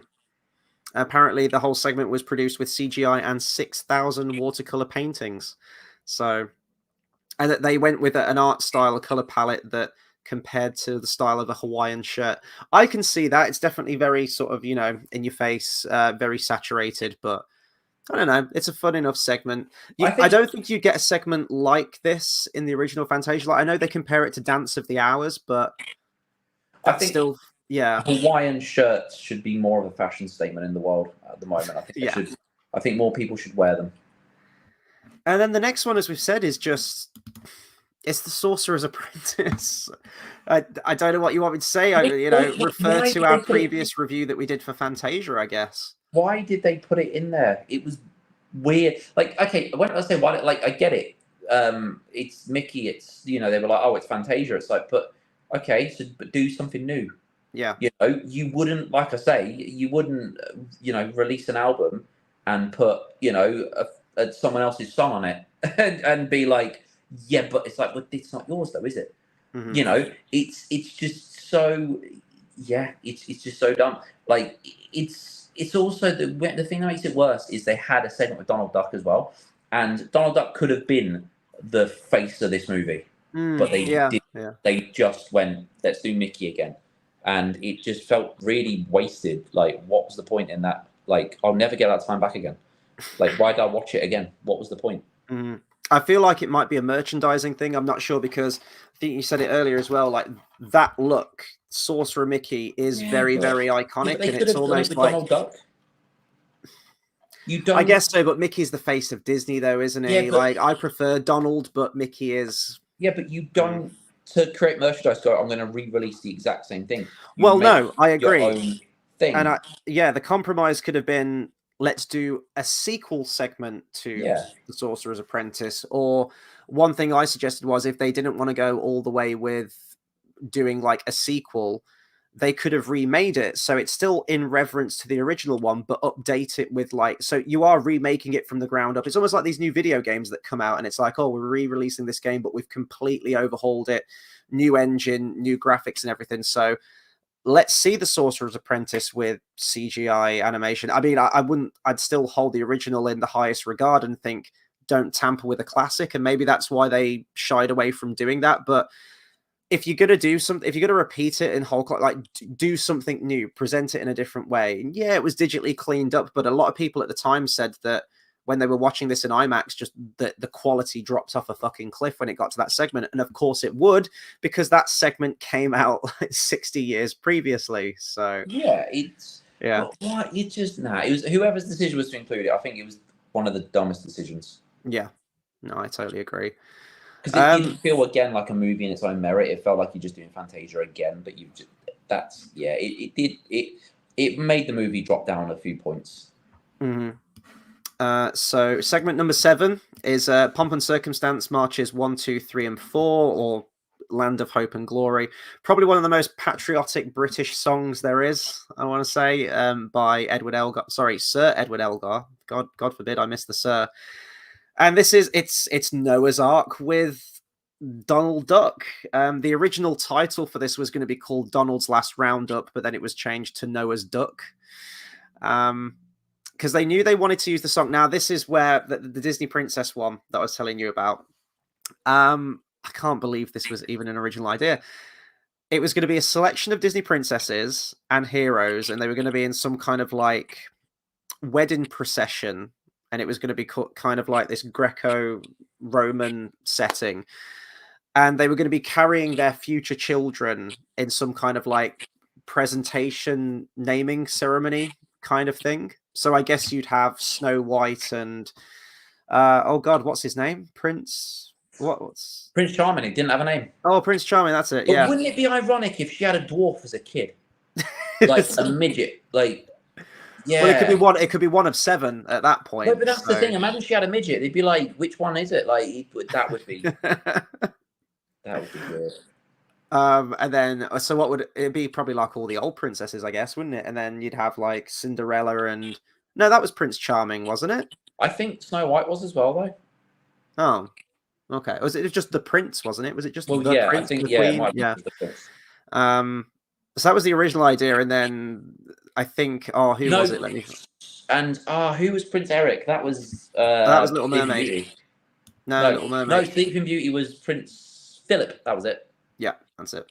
Apparently, the whole segment was produced with CGI and 6,000 watercolor paintings. So, and that they went with an art style, a color palette that compared to the style of a Hawaiian shirt. I can see that. It's definitely very sort of, in your face, very saturated, but I don't know. It's a fun enough segment. I don't think you get a segment like this in the original Fantasia. I know they compare it to Dance of the Hours, but I think yeah. Hawaiian shirts should be more of a fashion statement in the world at the moment. I think I think more people should wear them. And then the next one, as we've said, is it's the Sorcerer's Apprentice. I don't know what you want me to say. Refer to our previous review that we did for Fantasia, I guess. Why did they put it in there? It was weird. Okay, when I say why, I get it. it's Mickey. It's they were like, oh, it's Fantasia. It's like, but okay, so but do something new. Yeah. You wouldn't, like I say, you wouldn't, release an album and put, someone else's song on it and be like, yeah, but it's like, well, it's not yours though, is it? Mm-hmm. It's just so, yeah, it's just so dumb. Like, it's also the thing that makes it worse is they had a segment with Donald Duck as well, and Donald Duck could have been the face of this movie, but they did. Yeah. They just went, let's do Mickey again. And it just felt really wasted. Like, what was the point in that? Like, I'll never get that time back again. Like, why did I watch it again? What was the point? I feel like it might be a merchandising thing. I'm not sure because I think you said it earlier as well. Like that look, Sorcerer Mickey is very iconic, and it's almost like Donald Duck. You don't. I guess so, but Mickey's the face of Disney, though, isn't he? Yeah, like I prefer Donald, but Mickey is. Yeah, but you don't. To create merchandise, go, I'm going to re-release the exact same thing. Well, no, I agree. Your own thing. And the compromise could have been, let's do a sequel segment to The Sorcerer's Apprentice. Or one thing I suggested was if they didn't want to go all the way with doing like a sequel, they could have remade it so it's still in reverence to the original one, but update it with like, so you are remaking it from the ground up. It's almost like these new video games that come out and it's like, oh, we're re-releasing this game, but we've completely overhauled it, new engine, new graphics and everything. So let's see The Sorcerer's Apprentice with CGI animation. I mean, I'd still hold the original in the highest regard and think don't tamper with a classic, and maybe that's why they shied away from doing that. But if you're gonna do something, if you're gonna repeat it in whole, like do something new, present it in a different way. And yeah, it was digitally cleaned up, but a lot of people at the time said that when they were watching this in IMAX, just the quality dropped off a fucking cliff when it got to that segment. And of course it would, because that segment came out like 60 years previously. So it's what it just it was whoever's decision was to include it. I think it was one of the dumbest decisions. Yeah, no, I totally agree. Because it didn't feel again like a movie in its own merit. It felt like you're just doing Fantasia again, but it made the movie drop down a few points. So segment number 7 is Pomp and Circumstance marches 1, 2, 3, and 4, or Land of Hope and Glory. Probably one of the most patriotic British songs there is, I want to say, by Edward Elgar. Sorry, Sir Edward Elgar. God forbid I missed the Sir. And this is it's Noah's Ark with Donald Duck. The original title for this was going to be called Donald's Last Roundup, but then it was changed to Noah's Duck. Because they knew they wanted to use the song. Now, this is where the Disney Princess one that I was telling you about. I can't believe this was even an original idea. It was going to be a selection of Disney princesses and heroes, and they were going to be in some kind of like wedding procession, and it was going to be kind of like this Greco-Roman setting. And they were going to be carrying their future children in some kind of like presentation naming ceremony kind of thing. So I guess you'd have Snow White and oh god, what's his name? Prince Charming. He didn't have a name. Oh, Prince Charming, that's it. But wouldn't it be ironic if she had a dwarf as a kid, like a midget? Like, yeah. Well, it could be one of 7 at that point. No, but that's the thing. Imagine she had a midget. They'd be like, which one is it? Like, that would be that would be weird. And then, so what would it be? Probably like all the old princesses, I guess, wouldn't it? And then you'd have like Cinderella and no, that was Prince Charming, wasn't it? I think Snow White was as well, though. Oh, okay. Was it just the prince? Wasn't it? Was it just the Prince? I think Queen? So that was the original idea, and then I think who was it? Let me. And who was Prince Eric? That was Little Mermaid. No, Little Mermaid. No, Sleeping Beauty was Prince Philip. That was it. Yeah, that's it.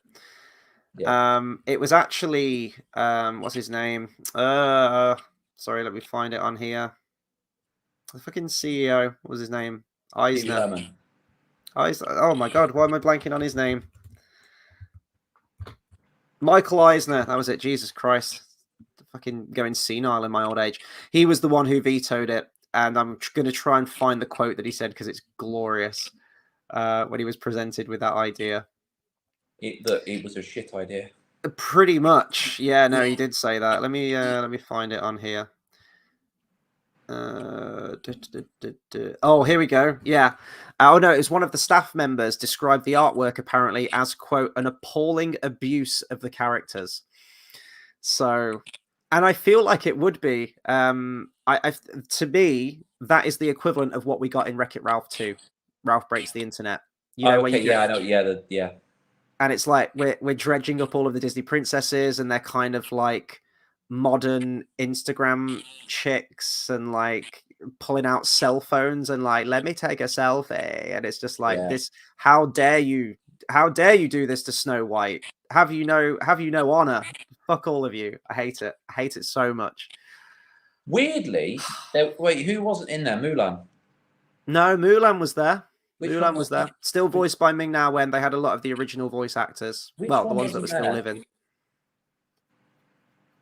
Yeah. It was actually what's his name? Sorry, let me find it on here. The fucking CEO. What was his name? Eisner. Oh my god, why am I blanking on his name? Michael Eisner. That was it. Jesus Christ. Fucking going senile in my old age. He was the one who vetoed it, and I'm going to try and find the quote that he said because it's glorious when he was presented with that idea. It was a shit idea. Pretty much. Yeah, no, he did say that. Let me find it on here. Oh, here we go. Yeah. Oh no, it's one of the staff members described the artwork apparently as quote an appalling abuse of the characters. So, and I feel like it would be. To me, that is the equivalent of what we got in Wreck-It Ralph 2. Ralph Breaks the Internet. You know, Oh, where okay, you get, yeah, I know, yeah. and it's like we're dredging up all of the Disney princesses, and they're kind of like modern Instagram chicks, and like pulling out cell phones and like, let me take a selfie, and it's just like Yeah. this. How dare you? How dare you do this to Snow White? Have you no honor? Fuck all of you. I hate it. I hate it so much. Weirdly, wait, who wasn't in there? Mulan. No, Mulan was there. Which Mulan one was was there. that? Still voiced by Ming-Na Wen. They had a lot of the original voice actors. Which Well, the one ones that were wasn't still there? living.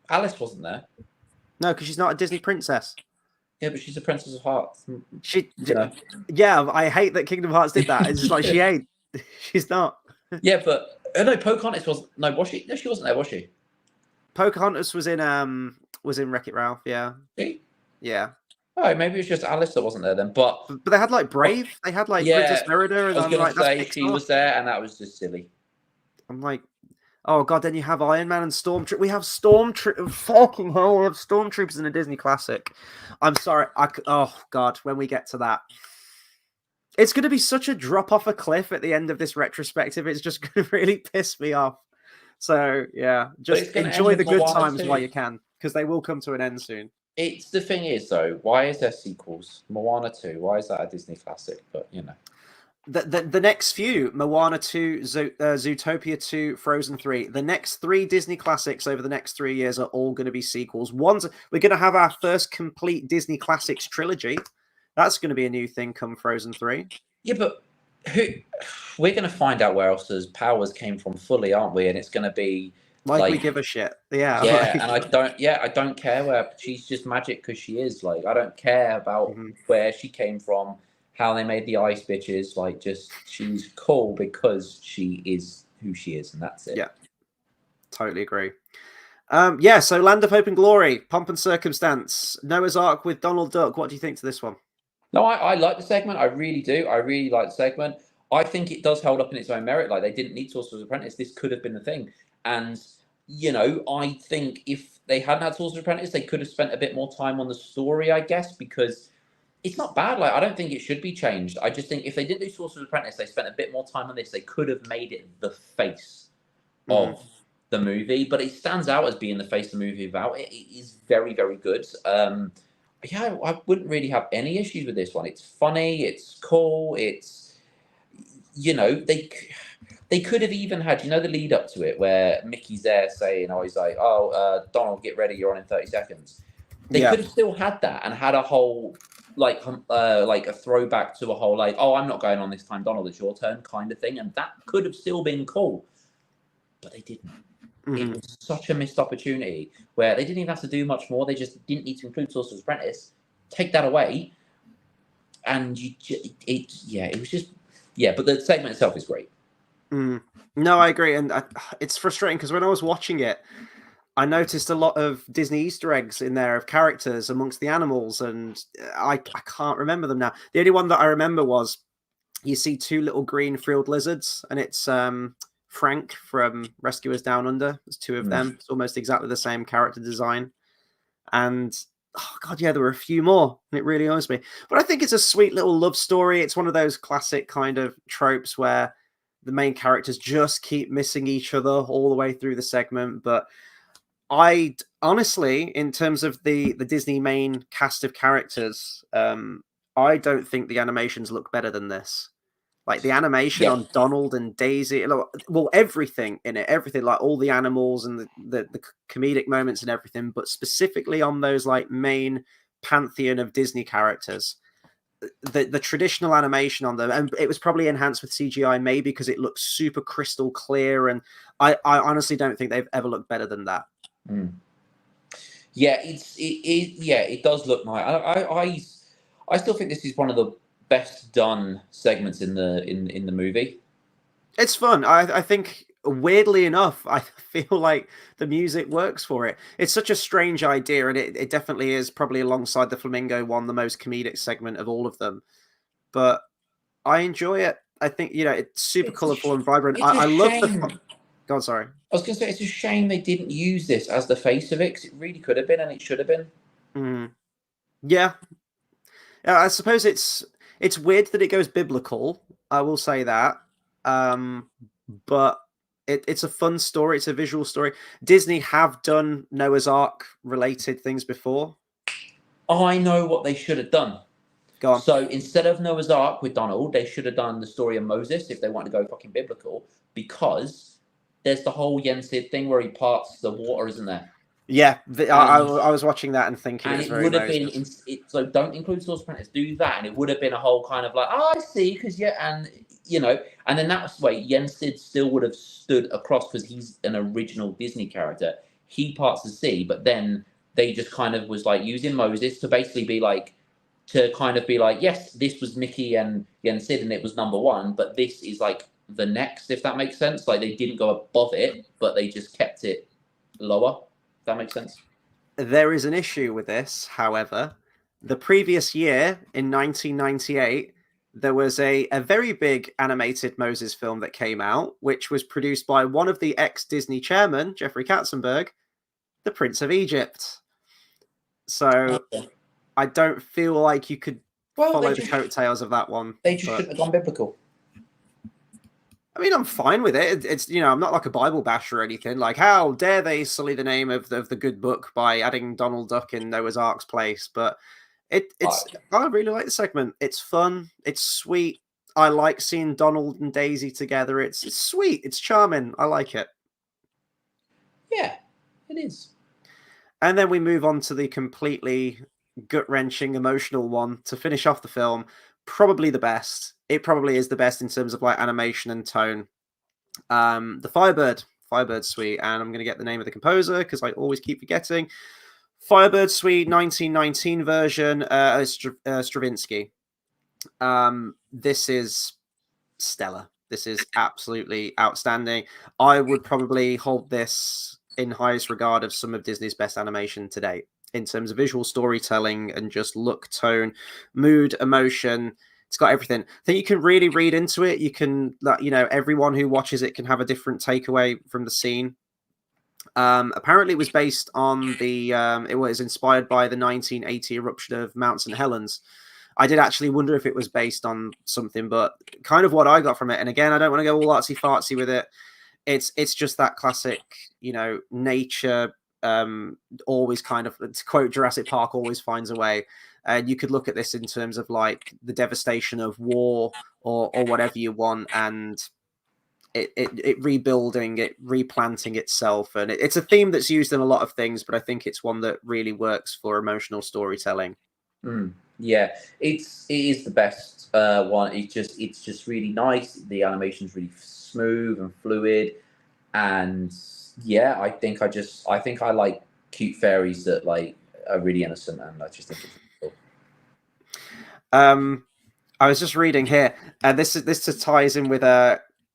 Alice wasn't there. No, because she's not a Disney princess. Yeah, but she's a Princess of Hearts. She, Yeah. yeah, I hate that Kingdom Hearts did that. It's just like she ain't. She's not. Yeah, but no, Pocahontas was no, was she? No, she wasn't there, was she? Pocahontas was in Wreck-It Ralph. Yeah, She? yeah. Oh, maybe it was just Alice that wasn't there then. But they had like Brave. They had like Princess Merida. I And was I'm gonna like, say she was there, and that was just silly. I'm like, oh god. Then you have Iron Man and Stormtrooper. We have Stormtrooper. Fucking hell, we have Stormtroopers in a Disney classic. I'm sorry. Oh god. When we get to that. It's going to be such a drop off a cliff at the end of this retrospective. It's just going to really piss me off. So, yeah, just enjoy the good times while you can, because they will come to an end soon. It's the thing is, though, why is there sequels? Moana 2, why is that a Disney classic? But, you know. The next few, Moana 2, Zootopia 2, Frozen 3, the next 3 Disney classics over the next 3 years are all going to be sequels. We're going to have our first complete Disney classics trilogy. That's going to be a new thing come Frozen 3. Yeah, but we're going to find out where Elsa's powers came from fully, aren't we? And it's going to be like we give a shit. Yeah. Yeah, and I don't care where she's just magic because she is. Like, I don't care about where she came from, how they made the ice bitches. Like, just she's cool because she is who she is, and that's it. Yeah. Totally agree. Yeah, so Land of Hope and Glory, Pomp and Circumstance, Noah's Ark with Donald Duck. What do you think to this one? No, I like the segment. I really do. I really like the segment. I think it does hold up in its own merit. Like, they didn't need Sorcerer's Apprentice. This could have been the thing. And, you know, I think if they hadn't had Sorcerer's Apprentice, they could have spent a bit more time on the story, I guess, because it's not bad. Like, I don't think it should be changed. I just think if they did do Sorcerer's Apprentice, they spent a bit more time on this, they could have made it the face of the movie. But it stands out as being the face of the movie without it. It is very, very good. Yeah, I wouldn't really have any issues with this one. It's funny, it's cool, it's, you know, they could have even had, you know, the lead up to it where Mickey's there saying, oh, he's like, Donald, get ready, you're on in 30 seconds. They could have still had that and had a whole, like a throwback to a whole, like, oh, I'm not going on this time, Donald, it's your turn kind of thing. And that could have still been cool. But they didn't. It was such a missed opportunity where they didn't even have to do much more. They just didn't need to include Sorcerer's Apprentice. Take that away, and it was just But the segment itself is great. No, I agree, and it's frustrating because when I was watching it, I noticed a lot of Disney Easter eggs in there of characters amongst the animals, and I can't remember them now. The only one that I remember was you see 2 little green frilled lizards, and it's Frank from Rescuers Down Under. There's 2 of them. It's almost exactly the same character design. And, oh God, yeah, there were a few more. And it really annoys me. But I think it's a sweet little love story. It's one of those classic kind of tropes where the main characters just keep missing each other all the way through the segment. But I honestly, in terms of the Disney main cast of characters, I don't think the animations look better than this. Like the animation on Donald and Daisy, well, everything in it, everything, like all the animals and the comedic moments and everything, but specifically on those like main pantheon of Disney characters, the traditional animation on them, and it was probably enhanced with CGI maybe because it looks super crystal clear, and I honestly don't think they've ever looked better than that. Yeah, it does look nice. I still think this is one of the best done segments in the movie. It's fun. I think weirdly enough, I feel like the music works for it. It's such a strange idea, and it definitely is, probably alongside the Flamingo one, the most comedic segment of all of them. But I enjoy it. I think, it's super colorful and vibrant. It's a I love shame. God, sorry. I was going to say, it's a shame they didn't use this as the face of it, because it really could have been, and it should have been. Yeah. I suppose it's weird that it goes biblical. I will say that. But it's a fun story. It's a visual story. Disney have done Noah's Ark related things before. I know what they should have done. Go on. So instead of Noah's Ark with Donald, they should have done the story of Moses if they want to go fucking biblical, because there's the whole Yensid thing where he parts the water, isn't there? Yeah, I was watching that and thinking and it was it very would have Moses. been so don't include Sorcerer Apprentice, do that, and it would have been a whole kind of like, oh, I see, because and and then that's the way Yensid still would have stood across, because he's an original Disney character. He parts the sea, but then they just kind of was like using Moses to basically be like, yes, this was Mickey and Yensid, and it was number one, but this is like the next, if that makes sense. Like, they didn't go above it, but they just kept it lower. If that makes sense. There is an issue with this, however. The previous year, in 1998, there was a very big animated Moses film that came out, which was produced by one of the ex-Disney chairmen, Jeffrey Katzenberg, the Prince of Egypt. So I don't feel like you could follow the coattails of that one. They just shouldn't have gone biblical. I mean, I'm fine with it. It's I'm not like a Bible basher or anything. Like, how dare they sully the name of the good book by adding Donald Duck in Noah's Ark's place? But I really like the segment. It's fun. It's sweet. I like seeing Donald and Daisy together. It's sweet. It's charming. I like it. Yeah, it is. And then we move on to the completely gut-wrenching, emotional one to finish off the film. Probably the best. It probably is the best in terms of like animation and tone. The Firebird Suite, and I'm going to get the name of the composer because I always keep forgetting. Firebird Suite 1919 version, Stravinsky. This is stellar. This is absolutely outstanding. I would probably hold this in highest regard of some of Disney's best animation to date in terms of visual storytelling and just look, tone, mood, emotion. It's got everything. I think you can really read into it. You can, everyone who watches it can have a different takeaway from the scene. Apparently, it was based on it was inspired by the 1980 eruption of Mount St. Helens. I did actually wonder if it was based on something, but kind of what I got from it. And again, I don't want to go all artsy fartsy with it. It's just that classic, nature. Always kind of, to quote Jurassic Park, always finds a way. And you could look at this in terms of like the devastation of war or whatever you want, and it rebuilding, it replanting itself. And it's a theme that's used in a lot of things, but I think it's one that really works for emotional storytelling. Yeah, it is the best one. It's just really nice. The animation's really smooth and fluid, and yeah, I think I like cute fairies that like are really innocent, and I just think it's cool. I was just reading here, and this ties in with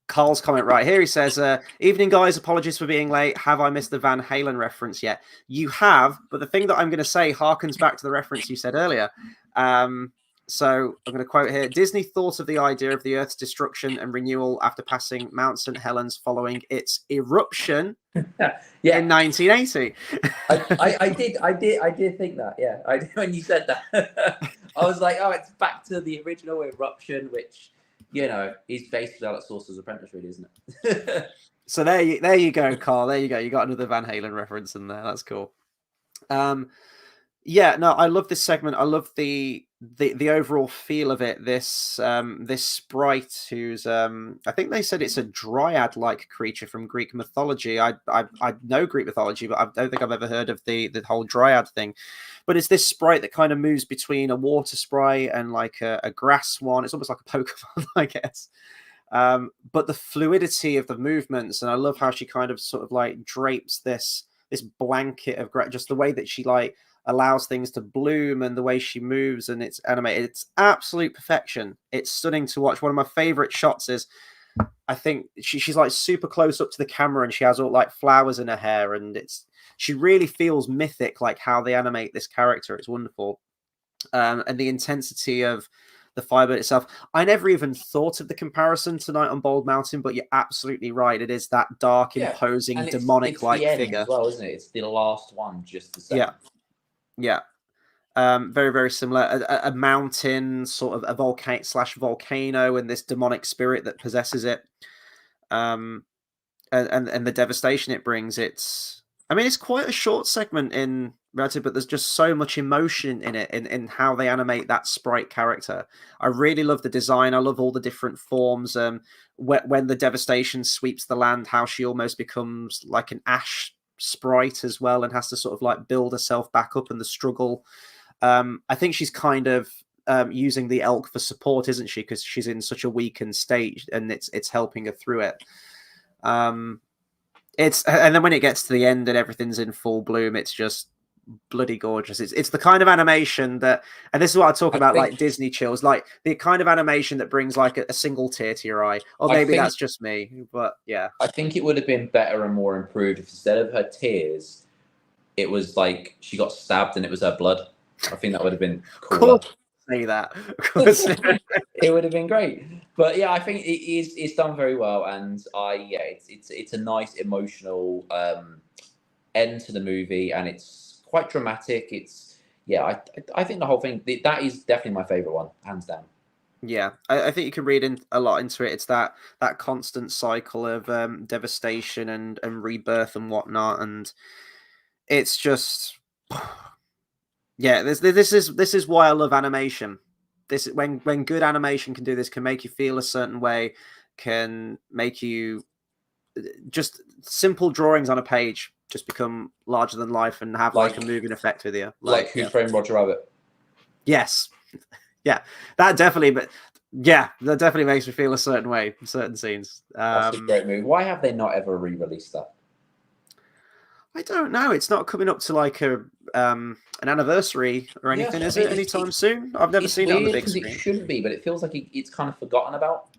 Carl's comment right here. He says, "Evening, guys. Apologies for being late. Have I missed the Van Halen reference yet?" You have, but the thing that I'm going to say harkens back to the reference you said earlier. So I'm going to quote here. Disney thought of the idea of the Earth's destruction and renewal after passing Mount St. Helens following its eruption in 1980. I did think that. Yeah, when you said that, I was like, oh, it's back to the original eruption, which is basically like Sorcerer's Apprentice, really, isn't it? So there you go, Carl. There you go. You got another Van Halen reference in there. That's cool. Yeah, no, I love this segment. I love the overall feel of it. This sprite, who's I think they said it's a dryad-like creature from Greek mythology. I know Greek mythology, but I don't think I've ever heard of the whole dryad thing. But it's this sprite that kind of moves between a water sprite and like a grass one. It's almost like a Pokemon, I guess. But the fluidity of the movements, and I love how she kind of sort of like drapes this blanket of just the way that she like allows things to bloom and the way she moves, and it's animated. It's absolute perfection. It's stunning to watch. One of my favorite shots is I think she's like super close up to the camera, and she has all like flowers in her hair, and she really feels mythic, like how they animate this character. It's wonderful. And the intensity of the Firebird itself. I never even thought of the comparison to Night on Bald Mountain, but you're absolutely right. It is that dark, imposing, demonic-like it's the figure end as well, isn't it? It's the last one, just the same. Yeah, yeah. Very, very similar. A mountain, sort of a volcano, and this demonic spirit that possesses it. And the devastation it brings. I mean, it's quite a short segment in Rhapsody, but there's just so much emotion in it, in how they animate that sprite character. I really love the design. I love all the different forms. When the devastation sweeps the land, how she almost becomes like an ash sprite as well, and has to sort of like build herself back up, and the struggle. I think she's kind of using the elk for support, isn't she? Because she's in such a weakened state, and it's helping her through it. And then when it gets to the end and everything's in full bloom, it's just bloody gorgeous. It's the kind of animation that, and this is what I talk about, like Disney chills, like the kind of animation that brings like a single tear to your eye. Or maybe that's just me, but yeah. I think it would have been better and more improved if instead of her tears, it was like she got stabbed and it was her blood. I think that would have been cooler. Say that. It would have been great. But yeah, I think it's done very well, and it's a nice emotional end to the movie, and it's quite dramatic. I think the whole thing, that is definitely my favorite one, hands down. Yeah, I think you can read a lot into it. It's that constant cycle of devastation and rebirth and whatnot, and it's just yeah. This is why I love animation. This when good animation can do this, can make you feel a certain way, can make you just simple drawings on a page just become larger than life and have like a moving effect with you. Like Who Framed Roger Rabbit? Yes. Yeah, that definitely, but yeah, that definitely makes me feel a certain way in certain scenes. That's a great movie. Why have they not ever re-released that? I don't know. It's not coming up to like an anniversary or anything, is it? Anytime soon? I've never seen it on the big screen. It shouldn't be, but it feels like it's kind of forgotten about.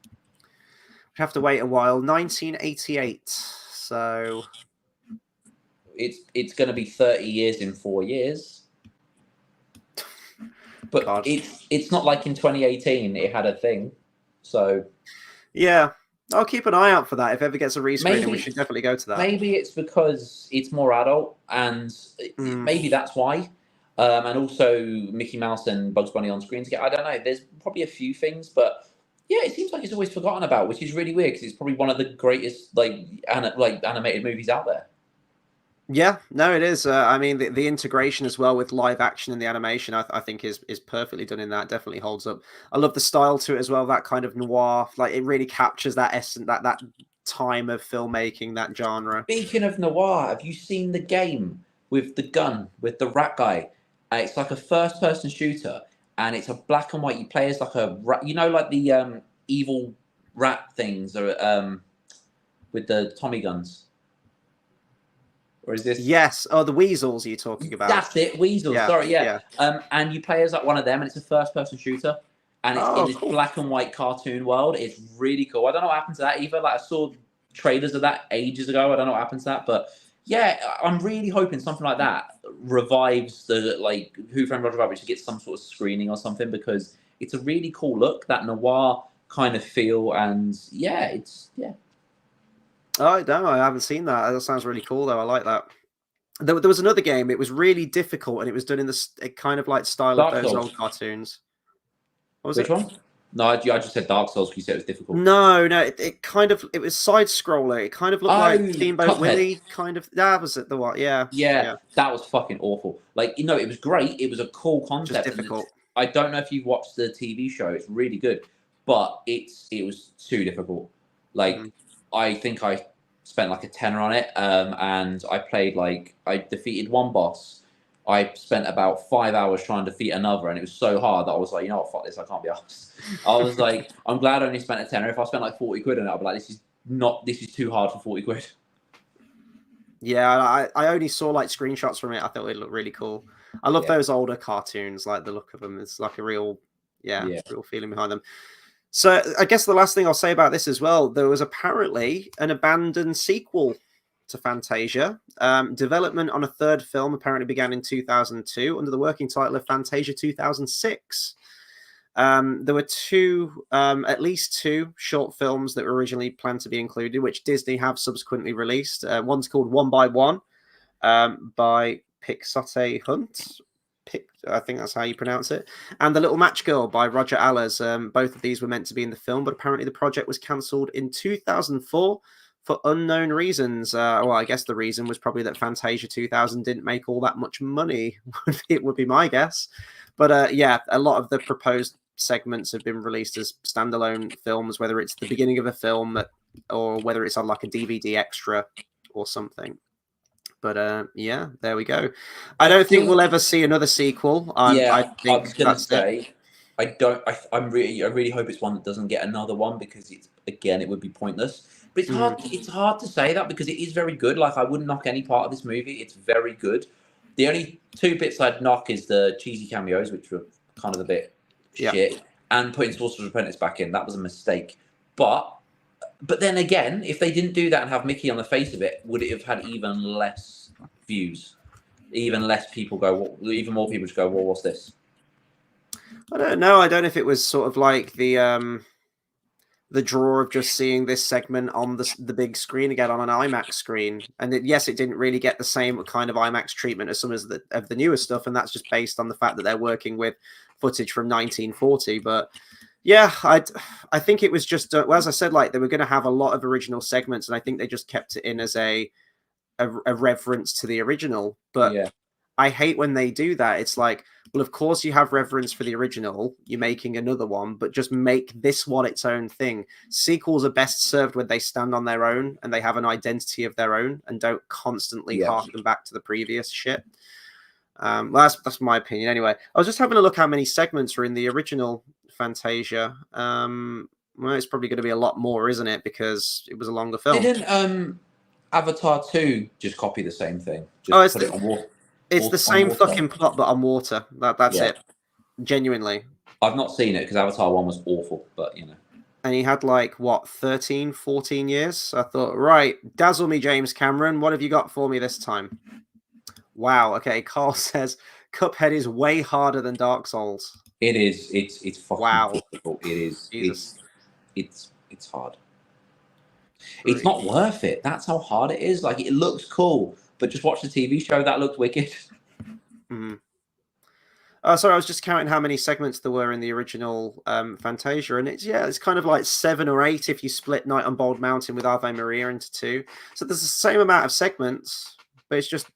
We have to wait a while. 1988. So it's going to be 30 years in 4 years. But God. It's not like in 2018 it had a thing. So yeah, I'll keep an eye out for that. If it ever gets a rescreen, we should definitely go to that. Maybe it's because it's more adult, and maybe that's why. And also Mickey Mouse and Bugs Bunny on screen together. I don't know. There's probably a few things, but yeah, it seems like it's always forgotten about, which is really weird because it's probably one of the greatest animated movies out there. Yeah, no, it is. I mean, the integration as well with live action and the animation, I think is perfectly done in that. Definitely holds up. I love the style to it as well. That kind of noir, like it really captures that essence, that time of filmmaking, that genre. Speaking of noir, have you seen The Game with the gun with the rat guy? It's like a first-person shooter, and it's a black and white. You play as like a rat, like the evil rat things, or with the Tommy guns. Or is this? Yes. Oh, the weasels you're talking about. That's it, weasels. Yeah, sorry, yeah. And you play as like one of them, and it's a first-person shooter, and it's in this black and white cartoon world. It's really cool. I don't know what happened to that either. Like I saw trailers of that ages ago. I don't know what happened to that, but yeah, I'm really hoping something like that revives the Who Framed Roger Rabbit to get some sort of screening or something, because it's a really cool look, that noir kind of feel, and yeah. Oh, no, I haven't seen that. That sounds really cool, though. I like that. There was another game. It was really difficult, and it was done in the kind of like style of those old cartoons. What was Which one? No, I just said Dark Souls because you said it was difficult. No, it was side scroller. It kind of looked like Steamboat Willie, kind of. That was it. The what? Yeah. That was fucking awful. Like, it was great. It was a cool concept. Just difficult. I don't know if you've watched the TV show. It's really good, but it was too difficult. I think I spent like a tenner on it, and I played I defeated one boss. I spent about 5 hours trying to defeat another, and it was so hard that I was like, what, fuck this, I can't be arsed. I was like, I'm glad I only spent a tenner. If I spent like 40 quid on it, I'd be like, this is too hard for 40 quid. Yeah, I only saw like screenshots from it. I thought it looked really cool. I love those older cartoons, like the look of them. It's like a real feeling behind them. So I guess the last thing I'll say about this as well, there was apparently an abandoned sequel to Fantasia. Development on a third film apparently began in 2002 under the working title of Fantasia 2006. There were at least two short films that were originally planned to be included, which Disney have subsequently released. One's called One by One by Pixote Hunt. I think that's how you pronounce it. And The Little Match Girl by Roger Allers. Both of these were meant to be in the film, but apparently the project was cancelled in 2004 for unknown reasons. Well, I guess the reason was probably that Fantasia 2000 didn't make all that much money. It would be my guess. But yeah, a lot of the proposed segments have been released as standalone films, whether it's the beginning of a film or whether it's on like a DVD extra or something. But yeah, there we go. I don't think we'll ever see another sequel. I think was going to say, I really hope it's one that doesn't get another one, because it would be pointless. But it's hard. It's hard to say that, because it is very good. Like, I wouldn't knock any part of this movie. It's very good. The only two bits I'd knock is the cheesy cameos, which were kind of a bit shit, and putting Sorcerer's Apprentice back in. That was a mistake. But then again, if they didn't do that and have Mickey on the face of it, would it have had even less views? Even less people go, even more people just go, well, what's this? I don't know. I don't know if it was sort of like the draw of just seeing this segment on the big screen again, on an IMAX screen. And yes, it didn't really get the same kind of IMAX treatment as some of the newer stuff. And that's just based on the fact that they're working with footage from 1940. But yeah, I think it was just, well, as I said, like, they were going to have a lot of original segments, and I think they just kept it in as a reverence to the original. But yeah, I hate when they do that. It's like, well, of course you have reverence for the original, you're making another one, but just make this one its own thing. Sequels are best served when they stand on their own and they have an identity of their own and don't constantly harken back to the previous shit. Well, that's my opinion anyway. I was just having a look how many segments are in the original Fantasia. Well, it's probably going to be a lot more, isn't it? Because it was a longer film. Didn't Avatar 2 just copy the same thing? Just put it on water. It's the same fucking plot, but on water. That's it. Genuinely. I've not seen it because Avatar 1 was awful, but you know. And he had like, what, 13, 14 years? So I thought, right, dazzle me, James Cameron. What have you got for me this time? Wow. Okay. Carl says Cuphead is way harder than Dark Souls. It is. It's fucking difficult. It is. Jesus. It's hard. It's not worth it. That's how hard it is. Like, it looks cool, but just watch the TV show. That looked wicked. Sorry, I was just counting how many segments there were in the original Fantasia, and it's kind of like 7 or 8 if you split Night on Bald Mountain with Ave Maria into 2. So there's the same amount of segments, but it's just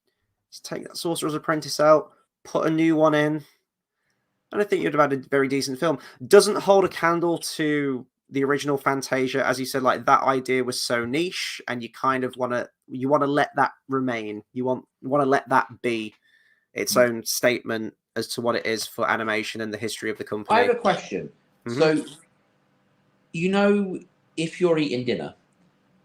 take that Sorcerer's Apprentice out, put a new one in, and I think you'd have had a very decent film. Doesn't hold a candle to the original Fantasia, as you said. Like, that idea was so niche, and you kind of want to let that remain. You want to let that be its own statement as to what it is for animation and the history of the company. I have a question. So, you know, if you're eating dinner,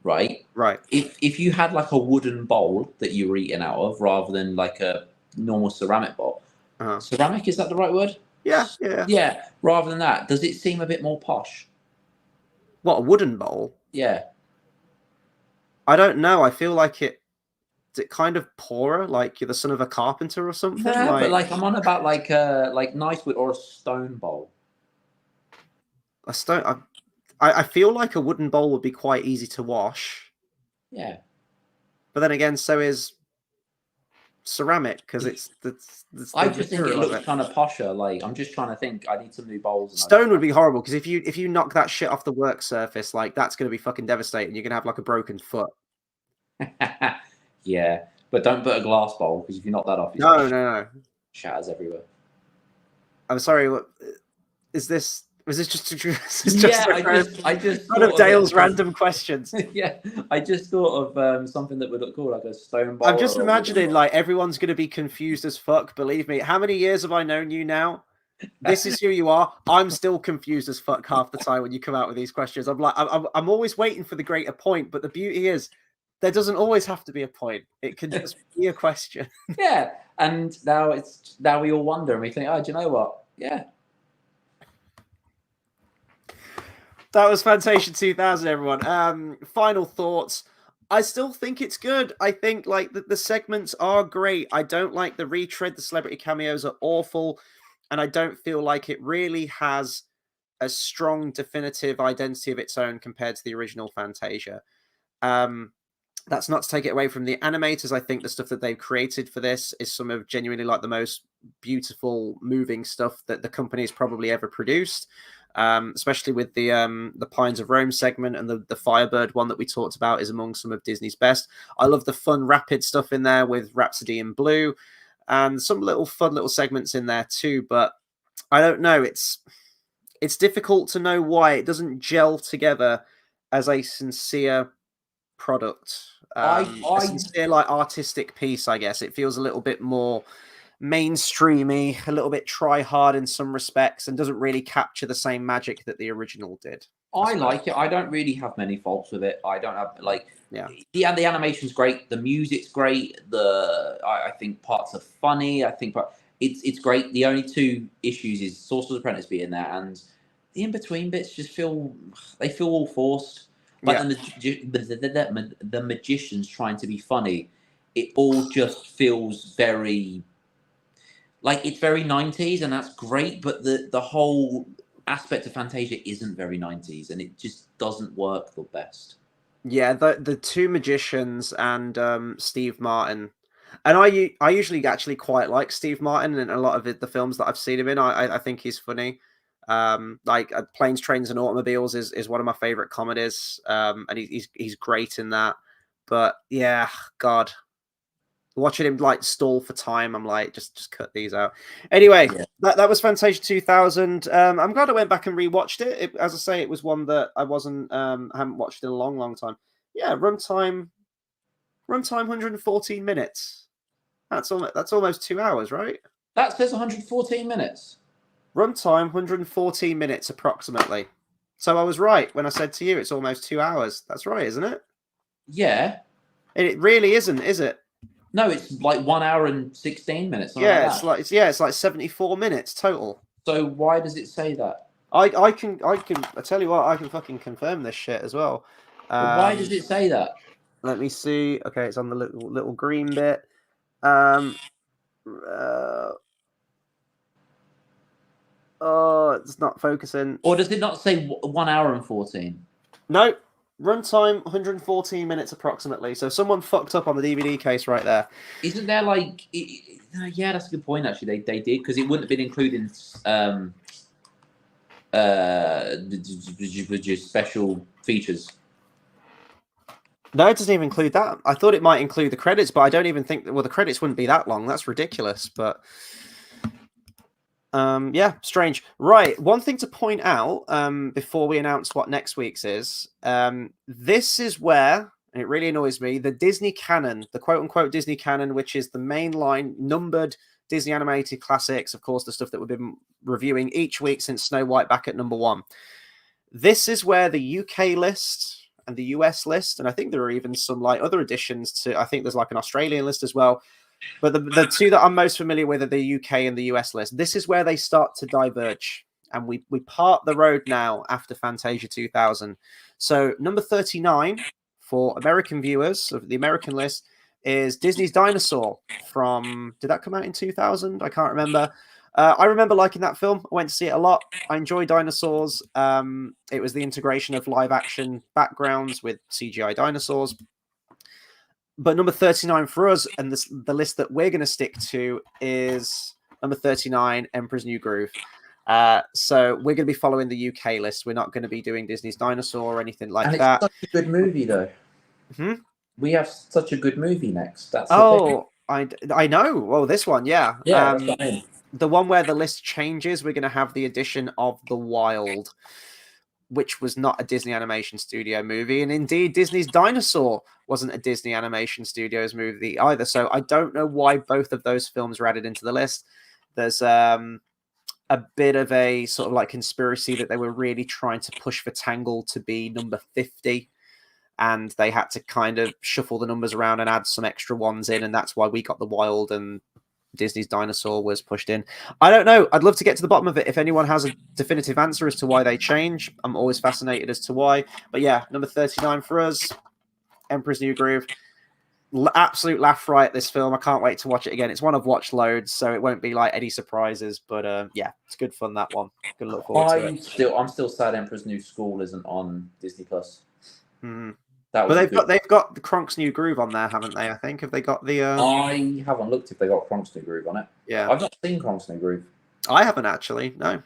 right? If you had like a wooden bowl that you were eating out of rather than like a normal ceramic bowl, ceramic, is that the right word? Yeah. Rather than that, does it seem a bit more posh? What, a wooden bowl? Yeah. I don't know. I feel like it's kind of poorer, like you're the son of a carpenter or something. No, but like I'm on about like nice wood or a stone bowl. A stone. I feel like a wooden bowl would be quite easy to wash. Yeah. But then again, so is ceramic, because I just think it looks kind of posher. Like, I'm just trying to think. I need some new bowls. Stone would be horrible, because if you knock that shit off the work surface, like, that's going to be fucking devastating. You're going to have like a broken foot. Yeah, but don't put a glass bowl, because if you knock that off, no, shatters everywhere. I'm sorry. What is this? Was this just? I just one of Dale's random questions. Yeah, I just thought of something that would look cool, like a stone bowl. I'm just imagining, like, everyone's going to be confused as fuck. Believe me. How many years have I known you now? This is who you are. I'm still confused as fuck half the time when you come out with these questions. I'm like, I'm always waiting for the greater point, but the beauty is, there doesn't always have to be a point. It can just be a question. Yeah, and now we all wonder and we think, oh, do you know what? Yeah. That was Fantasia 2000, everyone. Final thoughts. I still think it's good. I think like the segments are great. I don't like the retread. The celebrity cameos are awful. And I don't feel like it really has a strong, definitive identity of its own compared to the original Fantasia. That's not to take it away from the animators. I think the stuff that they've created for this is some of genuinely like the most beautiful, moving stuff that the company has probably ever produced. Especially with the Pines of Rome segment, and the Firebird one that we talked about is among some of Disney's best. I love the fun, rapid stuff in there with Rhapsody in Blue, and some fun little segments in there too. But I don't know. It's difficult to know why it doesn't gel together as a sincere product. A sincere, like, artistic piece, I guess. It feels a little bit more mainstreamy, a little bit try hard in some respects, and doesn't really capture the same magic that the original did. I like it. I don't really have many faults with it. I don't have yeah. The animation's great, the music's great, I think parts are funny. I think it's great. The only two issues is Sorcerer's Apprentice being there, and the in between bits just feel all forced. Like the magicians trying to be funny, it all just feels very like it's very 90s, and that's great. But the whole aspect of Fantasia isn't very 90s, and it just doesn't work the best. Yeah, the two magicians and Steve Martin, and I usually actually quite like Steve Martin in a lot of the films that I've seen him in. I think he's funny. Like Planes, Trains, and Automobiles is one of my favorite comedies, and he's great in that. But yeah, God, watching him like stall for time, I'm like, just cut these out. Anyway, yeah. that was Fantasia 2000. I'm glad I went back and rewatched it. As I say, it was one that I haven't watched in a long time. Yeah, runtime 114 minutes. That's almost 2 hours, right? That says 114 minutes. Runtime 114 minutes approximately. So I was right when I said to you it's almost 2 hours. That's right, isn't it? Yeah. It really isn't, is it? No, it's like 1 hour and 16 minutes. Yeah, it's like 74 minutes total. So why does it say that? I tell you what, I can fucking confirm this shit as well. Why does it say that? Let me see. Okay, it's on the little green bit. Oh, it's not focusing. Or does it not say 1 hour and 14? No, runtime 114 minutes approximately. So someone fucked up on the DVD case right there. Isn't there like? Yeah, that's a good point. Actually, they did, because it wouldn't have been including just special features. No, it doesn't even include that. I thought it might include the credits, but I don't even think the credits wouldn't be that long. That's ridiculous. But yeah, strange. Right. One thing to point out before we announce what next week's is, this is where, and it really annoys me, the Disney canon, the quote-unquote Disney canon, which is the mainline numbered Disney animated classics, of course, the stuff that we've been reviewing each week since Snow White back at number 1. This is where the UK list and the US list, and I think there are even some like other additions to, I think there's like an Australian list as well. But the two that I'm most familiar with are the UK and the US list. This is where they start to diverge. And we part the road now after Fantasia 2000. So number 39 for American viewers of the American list is Disney's Dinosaur from, did that come out in 2000? I can't remember. I remember liking that film. I went to see it a lot. I enjoy dinosaurs. It was the integration of live action backgrounds with CGI dinosaurs. But number 39 for us, and the list that we're going to stick to, is number 39, Emperor's New Groove. So we're going to be following the UK list. We're not going to be doing Disney's Dinosaur or anything like that. It's such a good movie, though. We have such a good movie next. That's I know. Well, this one, yeah. Yeah, that's what I mean. The one where the list changes, we're going to have the addition of The Wild, which was not a Disney Animation Studio movie. And indeed, Disney's Dinosaur wasn't a Disney Animation Studios movie either. So I don't know why both of those films were added into the list. There's a bit of a sort of like conspiracy that they were really trying to push for Tangled to be number 50. And they had to kind of shuffle the numbers around and add some extra ones in. And that's why we got The Wild and Disney's dinosaur was pushed in. I don't know. I'd love to get to the bottom of it. If anyone has a definitive answer as to why they change, I'm always fascinated as to why. But yeah, number 39 for us, Emperor's New Groove. Absolute laugh riot, this film. I can't wait to watch it again. It's one I've watched loads, so it won't be like any surprises. But yeah, it's good fun, that one. Gonna look forward to it. I'm still sad Emperor's New School isn't on Disney Plus. Mm. But they've got the Kronk's New Groove on there, haven't they? I think have they got the? I haven't looked if they got Kronk's New Groove on it. Yeah, I've not seen Kronk's New Groove. I haven't actually. No,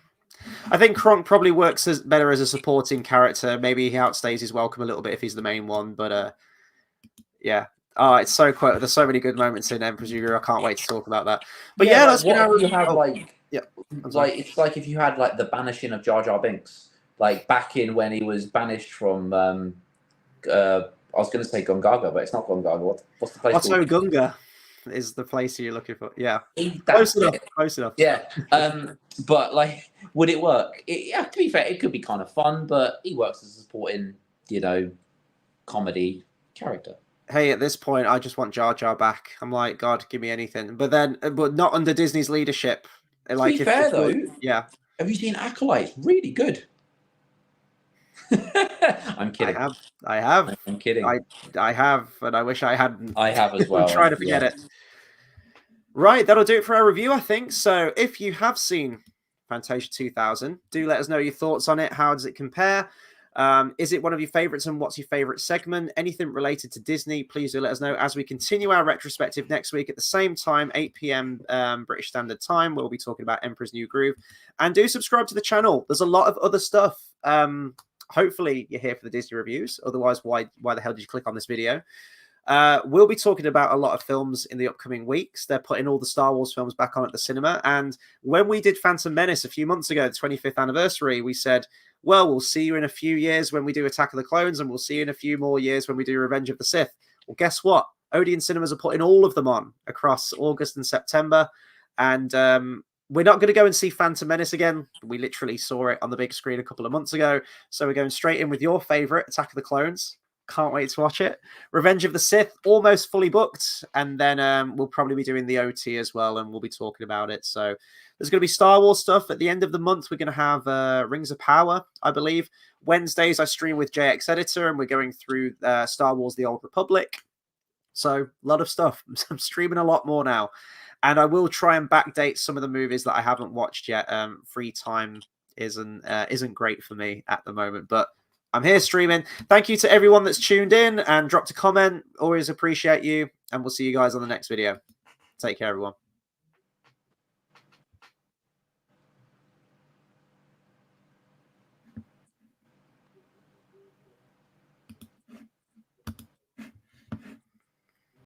I think Kronk probably works better as a supporting character. Maybe he outstays his welcome a little bit if he's the main one. But yeah. Oh, it's so quote. There's so many good moments in Emperor's New Groove. I can't wait to talk about that. But yeah, that's what you have yeah, like it's like if you had like the banishing of Jar Jar Binks, like back in when he was banished from. I was going to say Gongaga, but it's not Gongaga. What's the place? Called? Gunga is the place you're looking for. Yeah, close enough. Yeah, but like, would it work? Yeah, to be fair, it could be kind of fun, but he works as a supporting, comedy character. Hey, at this point, I just want Jar Jar back. I'm like, God, give me anything. But not under Disney's leadership. Like, to be fair though, yeah. Have you seen Acolyte? Really good. I'm kidding. I have. I'm kidding. I have, and I wish I hadn't. I have as well. I'm trying to forget it. Right, that'll do it for our review, I think. So if you have seen Fantasia 2000, do let us know your thoughts on it. How does it compare? Is it one of your favorites, and what's your favorite segment? Anything related to Disney, please do let us know as we continue our retrospective next week at the same time, 8 p.m. British Standard Time. We'll be talking about Emperor's New Groove. And do subscribe to the channel. There's a lot of other stuff. Hopefully you're here for the Disney reviews. Otherwise, why the hell did you click on this video? We'll be talking about a lot of films in the upcoming weeks. They're putting all the Star Wars films back on at the cinema. And when we did Phantom Menace a few months ago, the 25th anniversary, we said, well, we'll see you in a few years when we do Attack of the Clones, and we'll see you in a few more years when we do Revenge of the Sith. Well, guess what? Odeon Cinemas are putting all of them on across August and September. And we're not going to go and see Phantom Menace again. We literally saw it on the big screen a couple of months ago. So we're going straight in with your favorite, Attack of the Clones. Can't wait to watch it. Revenge of the Sith, almost fully booked. And then we'll probably be doing the OT as well, and we'll be talking about it. So there's going to be Star Wars stuff. At the end of the month, we're going to have Rings of Power, I believe. Wednesdays, I stream with JX Editor, and we're going through Star Wars The Old Republic. So a lot of stuff. I'm streaming a lot more now. And I will try and backdate some of the movies that I haven't watched yet. Free time isn't great for me at the moment, but I'm here streaming. Thank you to everyone that's tuned in and dropped a comment. Always appreciate you. And we'll see you guys on the next video. Take care, everyone.